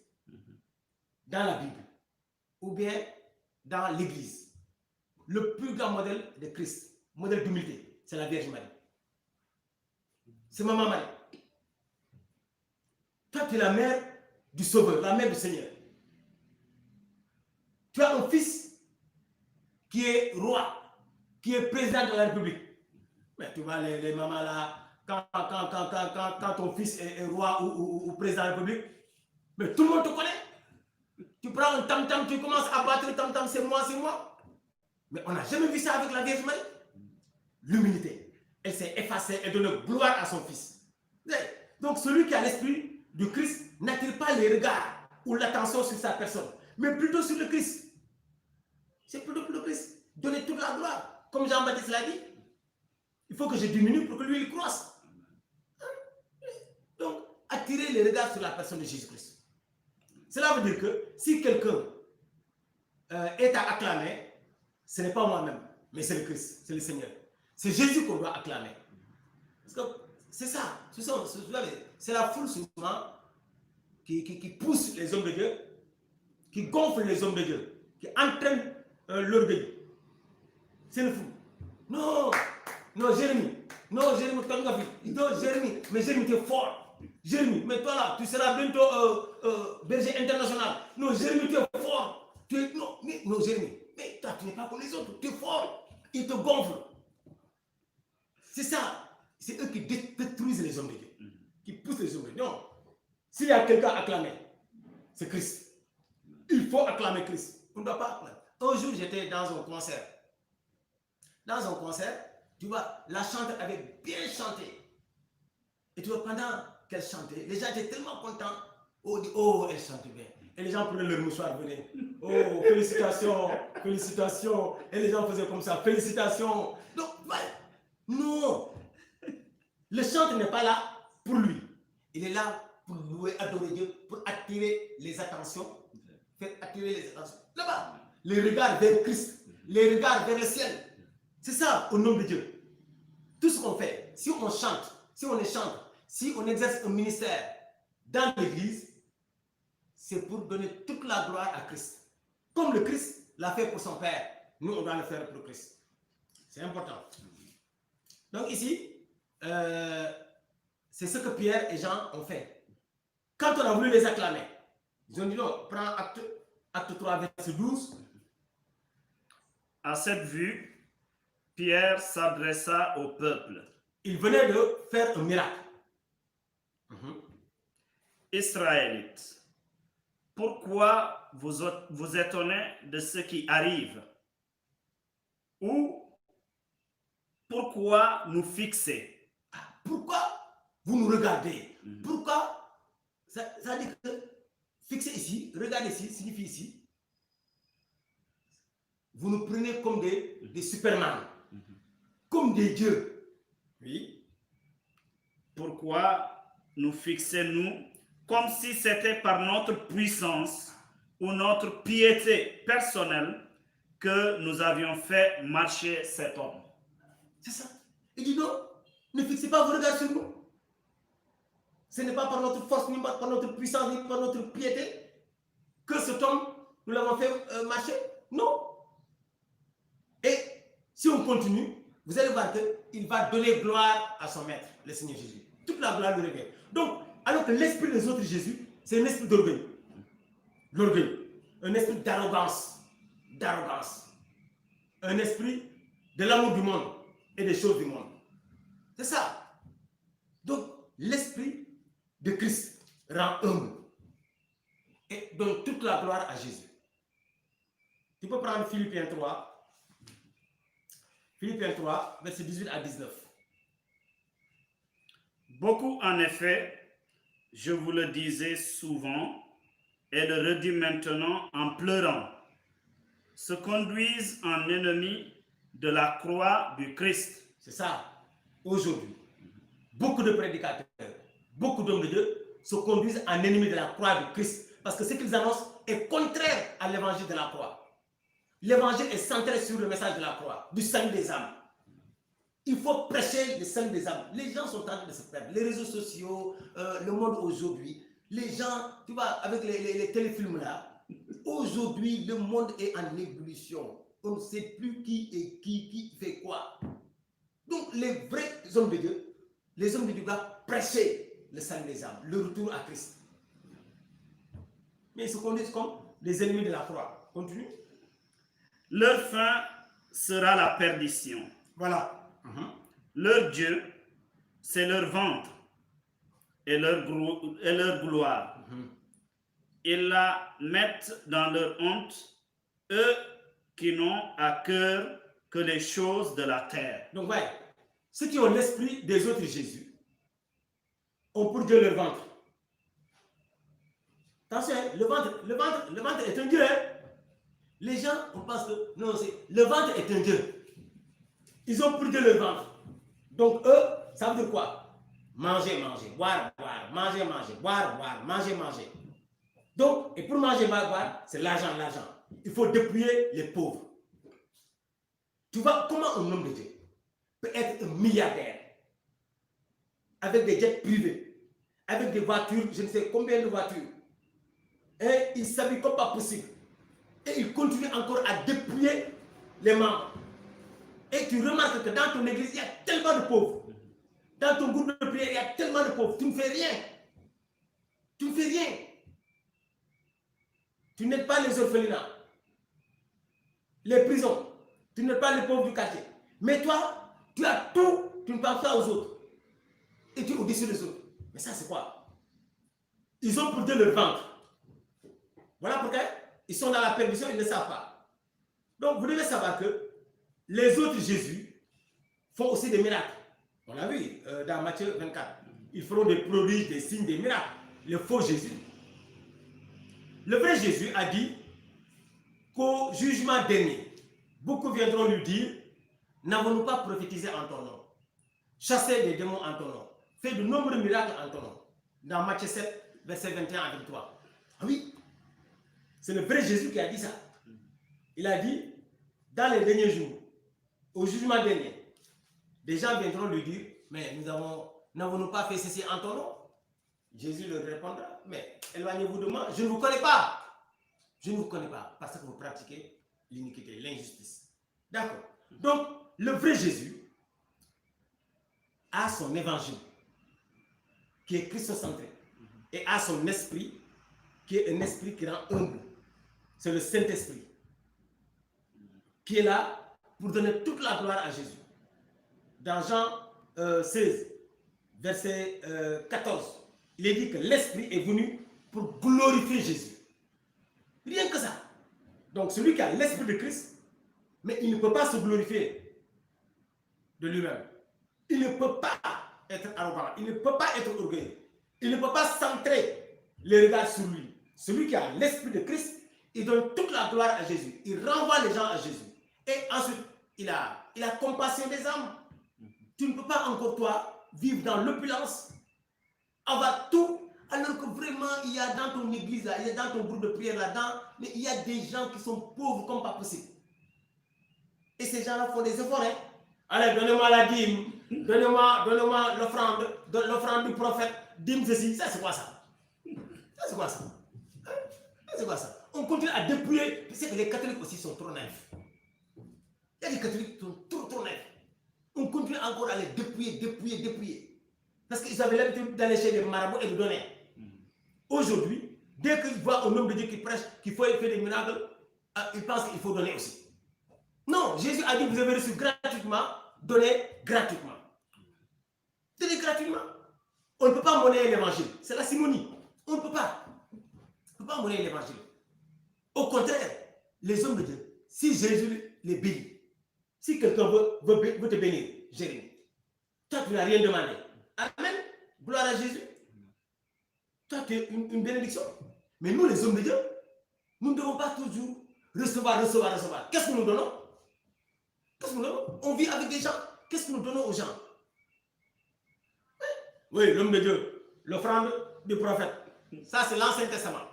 dans la Bible, ou bien dans l'Église, le plus grand modèle de Christ, modèle d'humilité, c'est la Vierge Marie. C'est Maman Marie. Toi, tu es la mère du Sauveur, la mère du Seigneur. Tu as un fils qui est roi, qui est président de la République. Mais tu vois les mamans là, quand ton fils est roi ou président de la République, mais tout le monde te connaît. Tu prends un tam-tam, tu commences à battre le tam-tam, c'est moi, c'est moi. Mais on n'a jamais vu ça avec la Vierge Marie. L'humilité. Elle s'est effacée et donne gloire à son fils. Donc celui qui a l'esprit du Christ n'attire pas les regards ou l'attention sur sa personne, mais plutôt sur le Christ. C'est plutôt pour le Christ. Donner toute la gloire. Comme Jean-Baptiste l'a dit, il faut que je diminue pour que lui il croisse. Donc, attirer les regards sur la personne de Jésus-Christ. Cela veut dire que si quelqu'un est à acclamer, ce n'est pas moi-même, mais c'est le Christ, c'est le Seigneur. C'est Jésus qu'on doit acclamer. Parce que c'est ça. C'est la foule souvent qui pousse les hommes de Dieu, qui gonfle les hommes de Dieu, qui entraîne l'orgueil. C'est le fou. Non, Jérémie. Non, Jérémie, mais Jérémie, tu es fort. Jérémie, mais toi là, tu seras bientôt berger international. Non, Jérémie, tu es fort. Non, Jérémie, mais toi, tu n'es pas comme les autres. Tu es fort. Ils te gonflent. C'est ça. C'est eux qui détruisent les hommes de Dieu. Qui poussent les hommes de Dieu. Non. S'il y a quelqu'un à acclamer, c'est Christ. Il faut acclamer Christ. On ne doit pas acclamer. Un jour, j'étais dans un concert. Dans un concert, tu vois, la chanteuse avait bien chanté. Et tu vois, pendant qu'elle chantait, les gens étaient tellement contents. Oh, elle chante bien. Et les gens prenaient leur mouchoir, venaient. Oh, félicitations, félicitations. Et les gens faisaient comme ça, félicitations. Donc, ouais, non. Le chant n'est pas là pour lui. Il est là pour louer, adorer Dieu, pour attirer les attentions. Faire attirer les attentions. Là-bas, les regards vers Christ, les regards vers le ciel. C'est ça, au nom de Dieu. Tout ce qu'on fait, si on chante, si on chante, si on exerce un ministère dans l'église, c'est pour donner toute la gloire à Christ. Comme le Christ l'a fait pour son Père, nous on doit le faire pour le Christ. C'est important. Donc ici, c'est ce que Pierre et Jean ont fait. Quand on a voulu les acclamer, ils ont dit non, prends acte 3, verset 12.
À cette vue, Pierre s'adressa au peuple.
Il venait de faire un miracle.
Israélites, pourquoi vous étonnez de ce qui arrive? Ou pourquoi nous fixer?
Pourquoi vous nous regardez? Pourquoi? Ça dit que fixer ici, regarder ici, signifie ici. Vous nous prenez comme des superman, comme des dieux. Oui.
Pourquoi nous fixez-nous comme si c'était par notre puissance ou notre piété personnelle que nous avions fait marcher cet homme?
C'est ça. Il dit non, ne fixez pas vos regards sur nous. Ce n'est pas par notre force, ni par notre puissance, ni par notre piété que cet homme, nous l'avons fait marcher. Non. Et si on continue, vous allez voir qu'il va donner gloire à son maître, le Seigneur Jésus. Toute la gloire lui revient. Donc, alors que l'esprit des autres Jésus, c'est un esprit d'orgueil. L'orgueil. Un esprit d'arrogance. D'arrogance. Un esprit de l'amour du monde et des choses du monde. C'est ça. Donc, l'esprit de Christ rend humble et donne toute la gloire à Jésus. Tu peux prendre Philippiens 3. Philippiens 3, versets 18 à 19.
Beaucoup, en effet, je vous le disais souvent et le redis maintenant en pleurant, se conduisent en ennemis de la croix du Christ.
C'est ça. Aujourd'hui, beaucoup de prédicateurs, beaucoup d'hommes de Dieu se conduisent en ennemis de la croix du Christ parce que ce qu'ils annoncent est contraire à l'évangile de la croix. L'évangile est centré sur le message de la croix, du salut des âmes. Il faut prêcher le salut des âmes. Les gens sont en train de se perdre. Les réseaux sociaux, le monde aujourd'hui, les gens, tu vois, avec les téléfilms là, aujourd'hui, le monde est en ébullition. On ne sait plus qui fait quoi. Donc, les vrais hommes de Dieu, les hommes de Dieu doivent prêcher le salut des âmes, le retour à Christ. Mais ils se conduisent comme les ennemis de la croix. Continue.
Leur fin sera la perdition.
Voilà.
Leur Dieu, c'est leur ventre et leur gloire. Ils la mettent dans leur honte, eux qui n'ont à cœur que les choses de la terre.
Donc, ouais, ceux qui ont l'esprit des autres Jésus ont pour Dieu leur ventre. Attention, le ventre est un Dieu. Hein? Les gens, on pense que non, le ventre est un Dieu. Ils ont pour Dieu le ventre. Donc eux, ça veut dire quoi? Manger, boire, manger, boire, manger. Donc, et pour manger, boire, c'est l'argent. Il faut dépouiller les pauvres. Tu vois comment un homme de Dieu peut être un milliardaire avec des jets privés, avec des voitures, je ne sais combien de voitures. Et il s'habille comme pas possible. Et il continue encore à dépouiller les membres. Et tu remarques que dans ton église, il y a tellement de pauvres. Dans ton groupe de prière, il y a tellement de pauvres. Tu ne fais rien. Tu n'aides pas les orphelinats, les prisons. Tu n'aides pas les pauvres du quartier. Mais toi, tu as tout. Tu ne penses pas aux autres. Et tu es au-dessus des autres. Mais ça, c'est quoi? Ils ont pour Dieu le ventre. Voilà pourquoi Ils sont dans la perdition, ils ne savent pas. Donc, vous devez savoir que les autres Jésus font aussi des miracles. On l'a vu dans Matthieu 24. Ils feront des prodiges, des signes, des miracles. Le faux Jésus. Le vrai Jésus a dit qu'au jugement dernier, beaucoup viendront lui dire, n'avons-nous pas prophétisé en ton nom, chassé des démons en ton nom, fait de nombreux miracles en ton nom. Dans Matthieu 7, verset 21 à 23. Ah oui, c'est le vrai Jésus qui a dit ça. Il a dit, dans les derniers jours, au jugement dernier, des gens viendront lui dire, mais n'avons-nous pas fait ceci en ton nom? Jésus leur répondra, mais éloignez-vous de moi, je ne vous connais pas. Je ne vous connais pas parce que vous pratiquez l'iniquité, l'injustice. D'accord. Donc, le vrai Jésus a son évangile qui est christocentré et a son esprit qui est un esprit qui rend humble. C'est le Saint-Esprit qui est là pour donner toute la gloire à Jésus. Dans Jean 16, verset 14, il est dit que l'Esprit est venu pour glorifier Jésus. Rien que ça. Donc celui qui a l'Esprit de Christ, mais il ne peut pas se glorifier de lui-même. Il ne peut pas être arrogant. Il ne peut pas être orgueilleux. Il ne peut pas centrer les regards sur lui. Celui qui a l'Esprit de Christ, il donne toute la gloire à Jésus. Il renvoie les gens à Jésus. Et ensuite, il a compassion des âmes. Tu ne peux pas encore, toi, vivre dans l'opulence, avoir tout, alors que vraiment, il y a dans ton église, là, il y a dans ton groupe de prière là-dedans, mais il y a des gens qui sont pauvres comme pas possible. Et ces gens-là font des efforts. Hein? Allez, donnez-moi la dîme, donnez-moi l'offrande du prophète, dîme ceci. Ça, c'est quoi ça? Ça, c'est quoi ça? Hein? Ça, c'est quoi ça? On continue à dépouiller. Tu sais que les catholiques aussi sont trop naïfs. Il y a des catholiques qui sont trop naïfs. On continue encore à les dépouiller. Parce qu'ils avaient l'habitude d'aller chez les marabouts et de donner. Aujourd'hui, dès qu'ils voient au nombre de Dieu qui prêchent qu'il faut faire des miracles, ils pensent qu'il faut donner aussi. Non, Jésus a dit vous avez reçu gratuitement, donnez gratuitement. Donnez gratuitement. On ne peut pas monnayer l'évangile. C'est la simonie. On ne peut pas. On ne peut pas monnayer l'évangile. Au contraire, les hommes de Dieu, si Jésus les bénit, si quelqu'un veut te bénir, Jérémie, toi tu n'as rien demandé. Amen. Gloire à Jésus. Toi tu es une bénédiction. Mais nous les hommes de Dieu, nous ne devons pas toujours recevoir. Qu'est-ce que nous donnons? On vit avec des gens. Qu'est-ce que nous donnons aux gens? Oui, l'homme de Dieu, l'offrande du prophète. Ça, c'est l'Ancien Testament.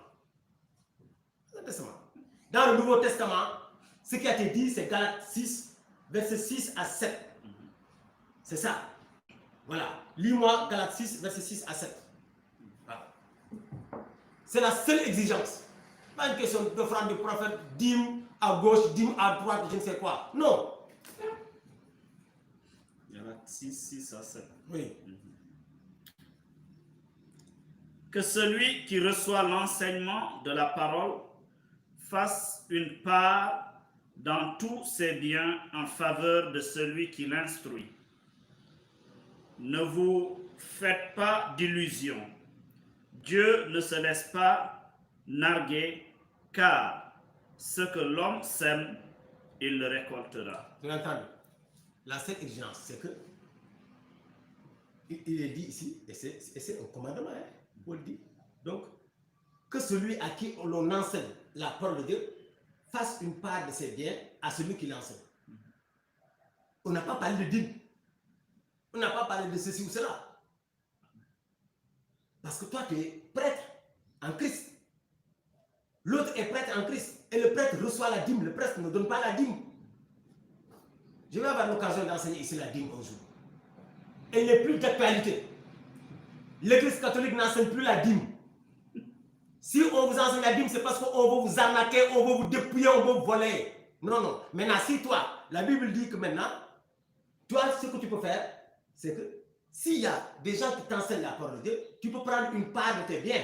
Dans le Nouveau Testament, ce qui a été dit, c'est Galates 6, verset 6 à 7. C'est ça. Voilà. Lis-moi Galates 6, verset 6 à 7. Voilà. C'est la seule exigence. Pas une question d'offrande du prophète, dîme à gauche, dîme à droite, je ne sais quoi. Non.
Galates 6, 6 à 7.
Oui.
Que celui qui reçoit l'enseignement de la parole fasse une part dans tous ses biens en faveur de celui qui l'instruit. Ne vous faites pas d'illusions. Dieu ne se laisse pas narguer, car ce que l'homme sème, il le récoltera.
Vous entendez? La seule exigence, c'est que il est dit ici, et c'est un commandement, hein, Paul dit. Donc, que celui à qui l'on enseigne la parole de Dieu fasse une part de ses biens à celui qui l'enseigne. On n'a pas parlé de dîme. On n'a pas parlé de ceci ou cela. Parce que toi, tu es prêtre en Christ. L'autre est prêtre en Christ. Et le prêtre reçoit la dîme. Le prêtre ne donne pas la dîme. Je vais avoir l'occasion d'enseigner ici la dîme un jour. Elle n'est plus d'actualité. L'Église catholique n'enseigne plus la dîme. Si on vous enseigne la dîme, c'est parce qu'on veut vous arnaquer, on veut vous dépouiller, on veut vous voler. Non. Maintenant, si toi, la Bible dit que maintenant, toi, ce que tu peux faire, c'est que s'il y a des gens qui t'enseignent la parole de Dieu, tu peux prendre une part de tes biens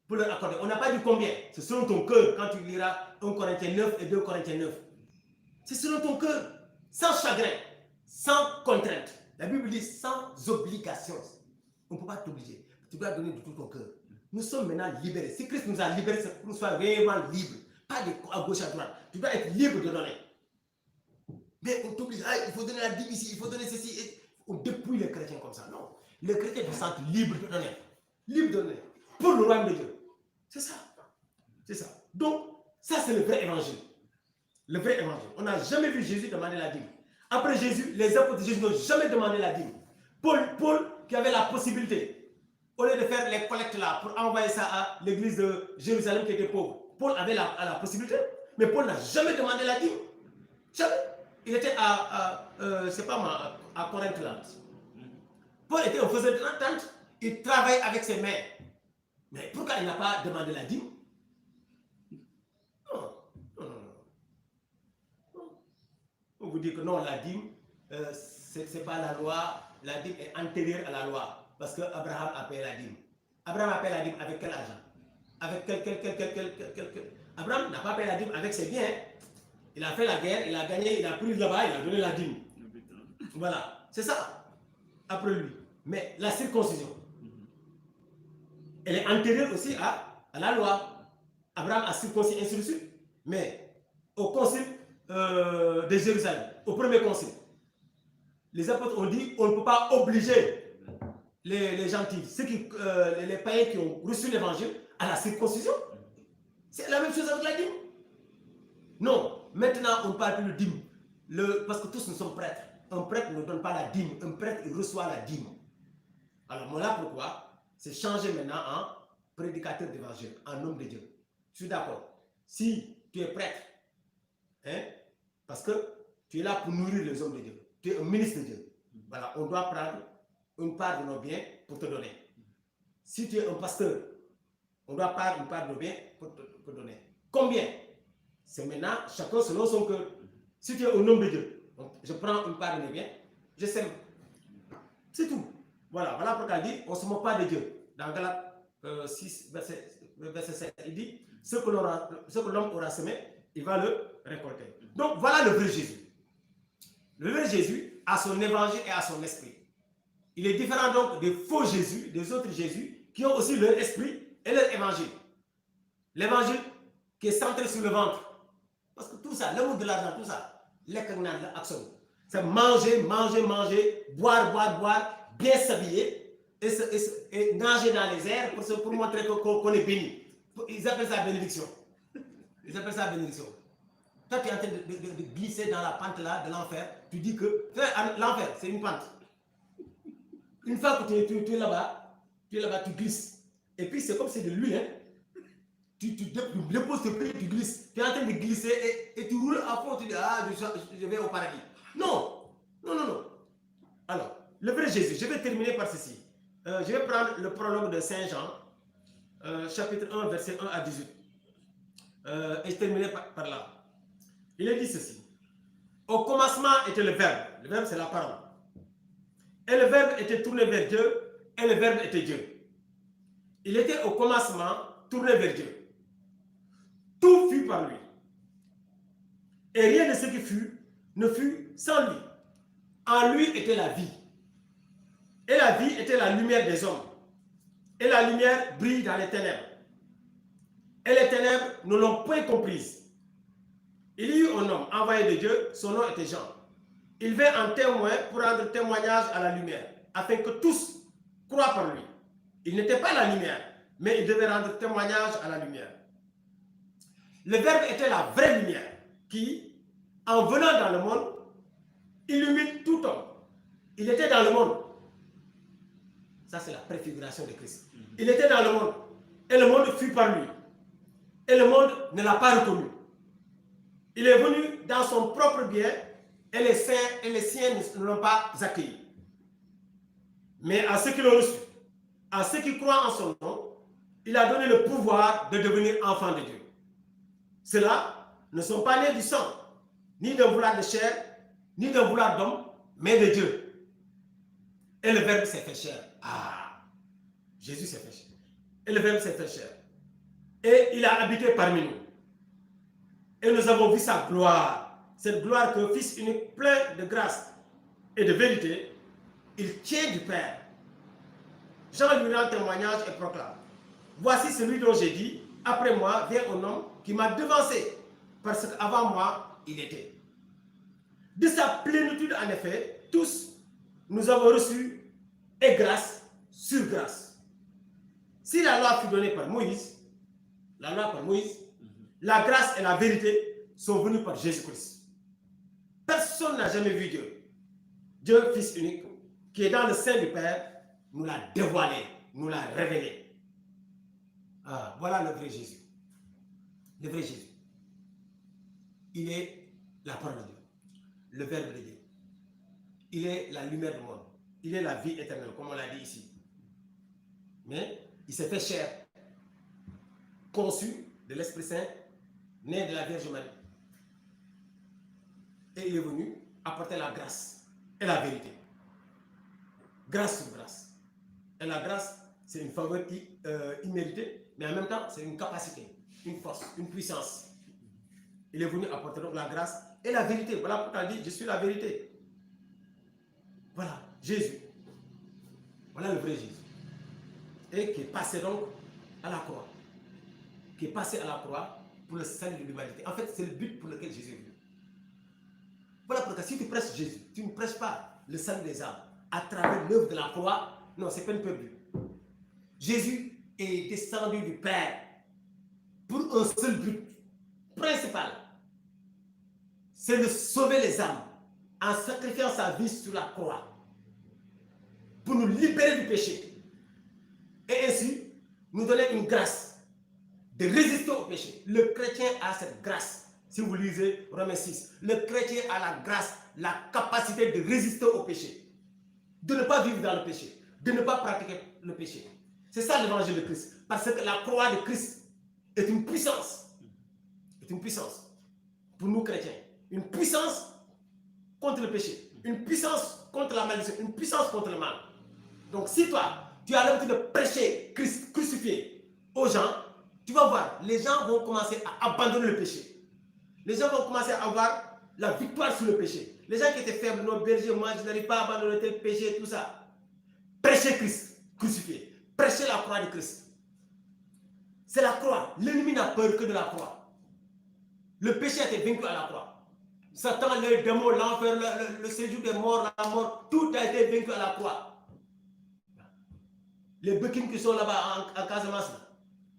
pour leur accorder. On n'a pas dit combien. C'est selon ton cœur quand tu liras 1 Corinthiens 9 et 2 Corinthiens 9. C'est selon ton cœur, sans chagrin, sans contrainte. La Bible dit sans obligation. On ne peut pas t'obliger. Tu dois donner de tout ton cœur. Nous sommes maintenant libérés. Si Christ nous a libérés, c'est pour que nous soyons réellement libres. pas à gauche, à droite. Tu dois être libre de donner. Mais on t'oblige, il faut donner la dîme ici, il faut donner ceci. Et on dépouille les chrétiens comme ça. Non. Les chrétiens se sentent libres de donner. Libres de donner. Pour le royaume de Dieu. C'est ça. C'est ça. Donc, ça, c'est le vrai évangile. Le vrai évangile. On n'a jamais vu Jésus demander la dîme. Après Jésus, les apôtres de Jésus n'ont jamais demandé la dîme. Paul, qui avait la possibilité, au lieu de faire les collectes là, pour envoyer ça à l'église de Jérusalem qui était pauvre, Paul avait la possibilité, mais Paul n'a jamais demandé la dîme. Jamais. Il était c'est pas moi, à Corinthe là. Paul était un faiseur d'entente, il travaille avec ses mains. Mais pourquoi il n'a pas demandé la dîme? On vous dit que non, la dîme, ce n'est pas la loi, la dîme est antérieure à la loi, parce qu'Abraham a payé la dîme. Abraham a payé la dîme avec quel argent? Avec Abraham n'a pas payé la dîme avec ses biens. Il a fait la guerre, il a gagné, il a pris là-bas, il a donné la dîme. Voilà, c'est ça, après lui. Mais la circoncision, elle est antérieure aussi à la loi. Abraham a circoncis, ainsi de suite. Mais au concile de Jérusalem, au premier concile, les apôtres ont dit on ne peut pas obliger les gentils, les païens qui ont reçu l'évangile, à la circoncision. C'est la même chose avec la dîme. Non, maintenant on ne parle plus de dîme. Parce que tous nous sommes prêtres. Un prêtre ne donne pas la dîme. Un prêtre, il reçoit la dîme. Alors voilà pourquoi c'est changé maintenant en prédicateur d'évangile, en homme de Dieu. Je suis d'accord. Si tu es prêtre, parce que tu es là pour nourrir les hommes de Dieu. Tu es un ministre de Dieu. Voilà, on doit prendre une part de nos biens pour te donner. Si tu es un pasteur, on doit prendre une part de nos biens pour te donner. Combien? C'est maintenant chacun selon son cœur. Si tu es un homme de Dieu, donc je prends une part de mes biens, je sème. C'est tout. Voilà pourquoi il dit, on ne se moque pas de Dieu. Dans Galates 6, verset 7, il dit, ce que l'homme aura semé, il va le récolter. Donc voilà le vrai Jésus. Le vrai Jésus a son évangile et a son esprit. Il est différent donc des faux Jésus, des autres Jésus, qui ont aussi leur esprit et leur évangile. L'évangile qui est centré sur le ventre. Parce que tout ça, l'amour de l'argent, tout ça, c'est manger, boire, bien s'habiller et nager dans les airs pour montrer qu'on est béni. Ils appellent ça bénédiction. Toi, tu es en train de glisser dans la pente là de l'enfer. Tu dis que l'enfer, c'est une pente. Une fois que tu es là-bas, tu glisses. Et puis c'est comme c'est de l'huile. Tu déposes tes pieds, tu glisses. Tu es en train de glisser et tu roules à fond. Tu dis, je vais au paradis. Non. Alors, le vrai Jésus, je vais terminer par ceci. Je vais prendre le prologue de Saint Jean, chapitre 1, verset 1 à 18. Et je terminerai par là. Il est dit ceci. Au commencement était le Verbe. Le Verbe, c'est la parole. Et le Verbe était tourné vers Dieu, et le Verbe était Dieu. Il était au commencement tourné vers Dieu. Tout fut par lui. Et rien de ce qui fut ne fut sans lui. En lui était la vie. Et la vie était la lumière des hommes. Et la lumière brille dans les ténèbres. Et les ténèbres ne l'ont point comprise. Il y eut un homme envoyé de Dieu, son nom était Jean. Il vint en témoin pour rendre témoignage à la lumière, afin que tous croient par lui. Il n'était pas la lumière, mais il devait rendre témoignage à la lumière. Le Verbe était la vraie lumière qui, en venant dans le monde, illumine tout homme. Il était dans le monde. Ça, c'est la préfiguration de Christ. Il était dans le monde, et le monde fut par lui. Et le monde ne l'a pas reconnu. Il est venu dans son propre bien, et les saints et les siens ne l'ont pas accueilli. Mais à ceux qui l'ont reçu, à ceux qui croient en son nom, il a donné le pouvoir de devenir enfants de Dieu. Ceux-là ne sont pas nés du sang, ni d'un vouloir de chair, ni d'un vouloir d'homme, mais de Dieu. Et le Verbe s'est fait chair. Jésus s'est fait chair. Et le Verbe s'est fait chair. Et il a habité parmi nous. Et nous avons vu sa gloire. Cette gloire que Fils unique, plein de grâce et de vérité, il tient du Père. Jean lui rend témoignage et proclame. Voici celui dont j'ai dit, après moi vient un homme qui m'a devancé, parce qu'avant moi, il était. De sa plénitude, en effet, tous, nous avons reçu et grâce sur grâce. Si la loi fut donnée par Moïse, la grâce et la vérité sont venues par Jésus-Christ. Personne n'a jamais vu Dieu. Dieu, Fils unique, qui est dans le sein du Père, nous l'a dévoilé, nous l'a révélé. Ah, voilà le vrai Jésus. Le vrai Jésus. Il est la parole de Dieu, le Verbe de Dieu. Il est la lumière du monde. Il est la vie éternelle, comme on l'a dit ici. Mais il s'est fait chair, conçu de l'Esprit Saint, né de la Vierge Marie. Et il est venu apporter la grâce et la vérité. Grâce sur grâce. Et la grâce, c'est une faveur imméritée, mais en même temps, c'est une capacité, une force, une puissance. Il est venu apporter donc la grâce et la vérité. Voilà pourquoi il dit, je suis la vérité. Voilà, Jésus. Voilà le vrai Jésus. Et qui est passé donc à la croix. Qui est passé à la croix pour le salut de l'humanité. En fait, c'est le but pour lequel Jésus est venu. Voilà pourquoi si tu prêches Jésus, tu ne prêches pas le salut des âmes à travers l'œuvre de la croix. Non, c'est pas une perdue. Jésus est descendu du Père pour un seul but principal. C'est de sauver les âmes en sacrifiant sa vie sur la croix pour nous libérer du péché et ainsi nous donner une grâce de résister au péché. Le chrétien a cette grâce. Si vous lisez Romains 6, le chrétien a la grâce, la capacité de résister au péché, de ne pas vivre dans le péché, de ne pas pratiquer le péché. C'est ça l'évangile de Christ. Parce que la croix de Christ est une puissance. C'est une puissance pour nous chrétiens. Une puissance contre le péché. Une puissance contre la malédiction. Une puissance contre le mal. Donc si toi, tu as l'habitude de prêcher Christ crucifié aux gens, tu vas voir, les gens vont commencer à abandonner le péché. Les gens vont commencer à avoir la victoire sur le péché. Les gens qui étaient faibles, non, berger, moi je n'arrive pas à abandonner tel péché, tout ça. Prêchez Christ crucifié. Prêchez la croix de Christ. C'est la croix. L'ennemi n'a peur que de la croix. Le péché a été vaincu à la croix. Satan, les démons, l'enfer, le séjour des morts, la mort, tout a été vaincu à la croix. Les Bekins qui sont là-bas en Casamance,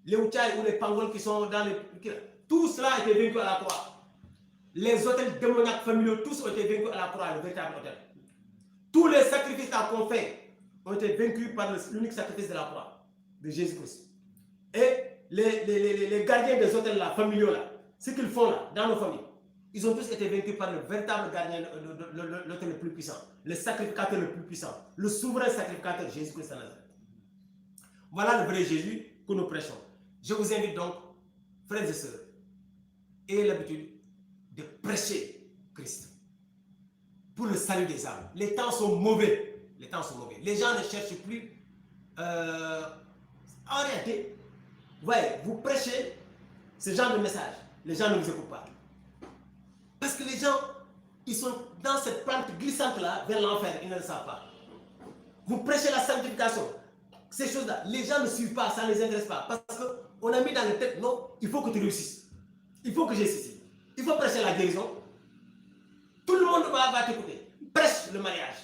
les Ouchai ou les Pangols qui sont dans les... Tout cela a été vaincu à la croix. Les hôtels démoniaques familiaux, tous ont été vaincus à la croix, le véritable hôtel. Tous les sacrifices qu'on fait ont été vaincus par l'unique sacrifice de la croix, de Jésus-Christ. Et les gardiens des hôtels là, familiaux là, ce qu'ils font là, dans nos familles, ils ont tous été vaincus par le véritable gardien, l'autel le plus puissant, le sacrificateur le plus puissant, le souverain sacrificateur, Jésus-Christ de Nazareth. Voilà le vrai Jésus que nous prêchons. Je vous invite donc, frères et sœurs, ayez l'habitude de prêcher Christ pour le salut des âmes. Les temps sont mauvais. Les temps sont mauvais. Les gens ne cherchent plus. En réalité, ouais, vous prêchez ce genre de message. Les gens ne vous écoutent pas. Parce que les gens, ils sont dans cette pente glissante-là vers l'enfer. Ils ne le savent pas. Vous prêchez la sanctification. Ces choses-là, les gens ne suivent pas, ça ne les intéresse pas. Parce qu'on a mis dans les têtes, non, il faut que tu réussisses. Il faut que j'assiste. Il faut prêcher la guérison. Tout le monde va t'écouter. Prêche le mariage.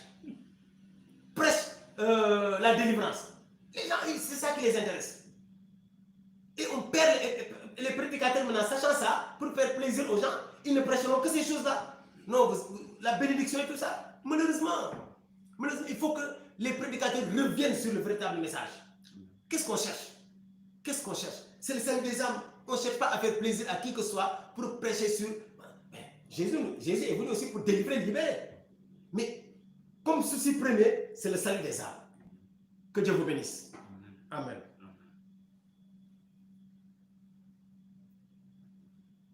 Prêche la délivrance. Les gens, c'est ça qui les intéresse. Et on perd les prédicateurs maintenant, sachant ça, pour faire plaisir aux gens, ils ne prêcheront que ces choses-là. Non, la bénédiction et tout ça. Malheureusement, il faut que les prédicateurs reviennent sur le véritable message. Qu'est-ce qu'on cherche? Qu'est-ce qu'on cherche? C'est le salut des âmes. On ne cherche pas à faire plaisir à qui que ce soit pour prêcher sur... Jésus est venu aussi pour délivrer, libérer. Mais comme souci premier, c'est le salut des âmes. Que Dieu vous bénisse. Amen.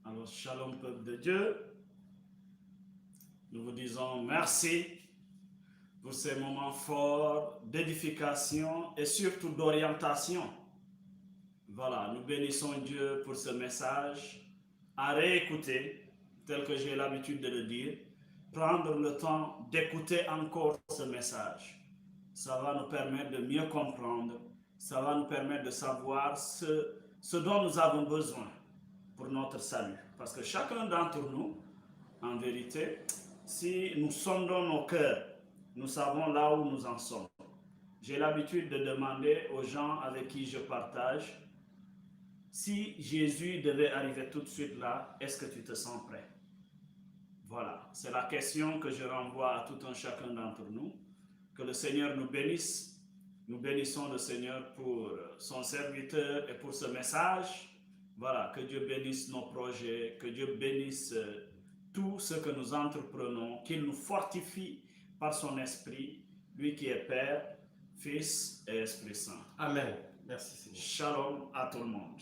Alors, shalom peuple de Dieu. Nous vous disons merci pour ces moments forts d'édification et surtout d'orientation. Voilà, nous bénissons Dieu pour ce message à réécouter, tel que j'ai l'habitude de le dire, prendre le temps d'écouter encore ce message. Ça va nous permettre de mieux comprendre, ça va nous permettre de savoir ce dont nous avons besoin. pour notre salut. Parce que chacun d'entre nous, en vérité, si nous sondons nos cœurs, nous savons là où nous en sommes. J'ai l'habitude de demander aux gens avec qui je partage, si Jésus devait arriver tout de suite là, est-ce que tu te sens prêt? Voilà, c'est la question que je renvoie à tout un chacun d'entre nous. Que le Seigneur nous bénisse. Nous bénissons le Seigneur pour son serviteur et pour ce message. Voilà, que Dieu bénisse nos projets, que Dieu bénisse tout ce que nous entreprenons, qu'il nous fortifie par son esprit, lui qui est Père, Fils et Esprit Saint.
Amen. Merci Seigneur.
Shalom à tout le monde.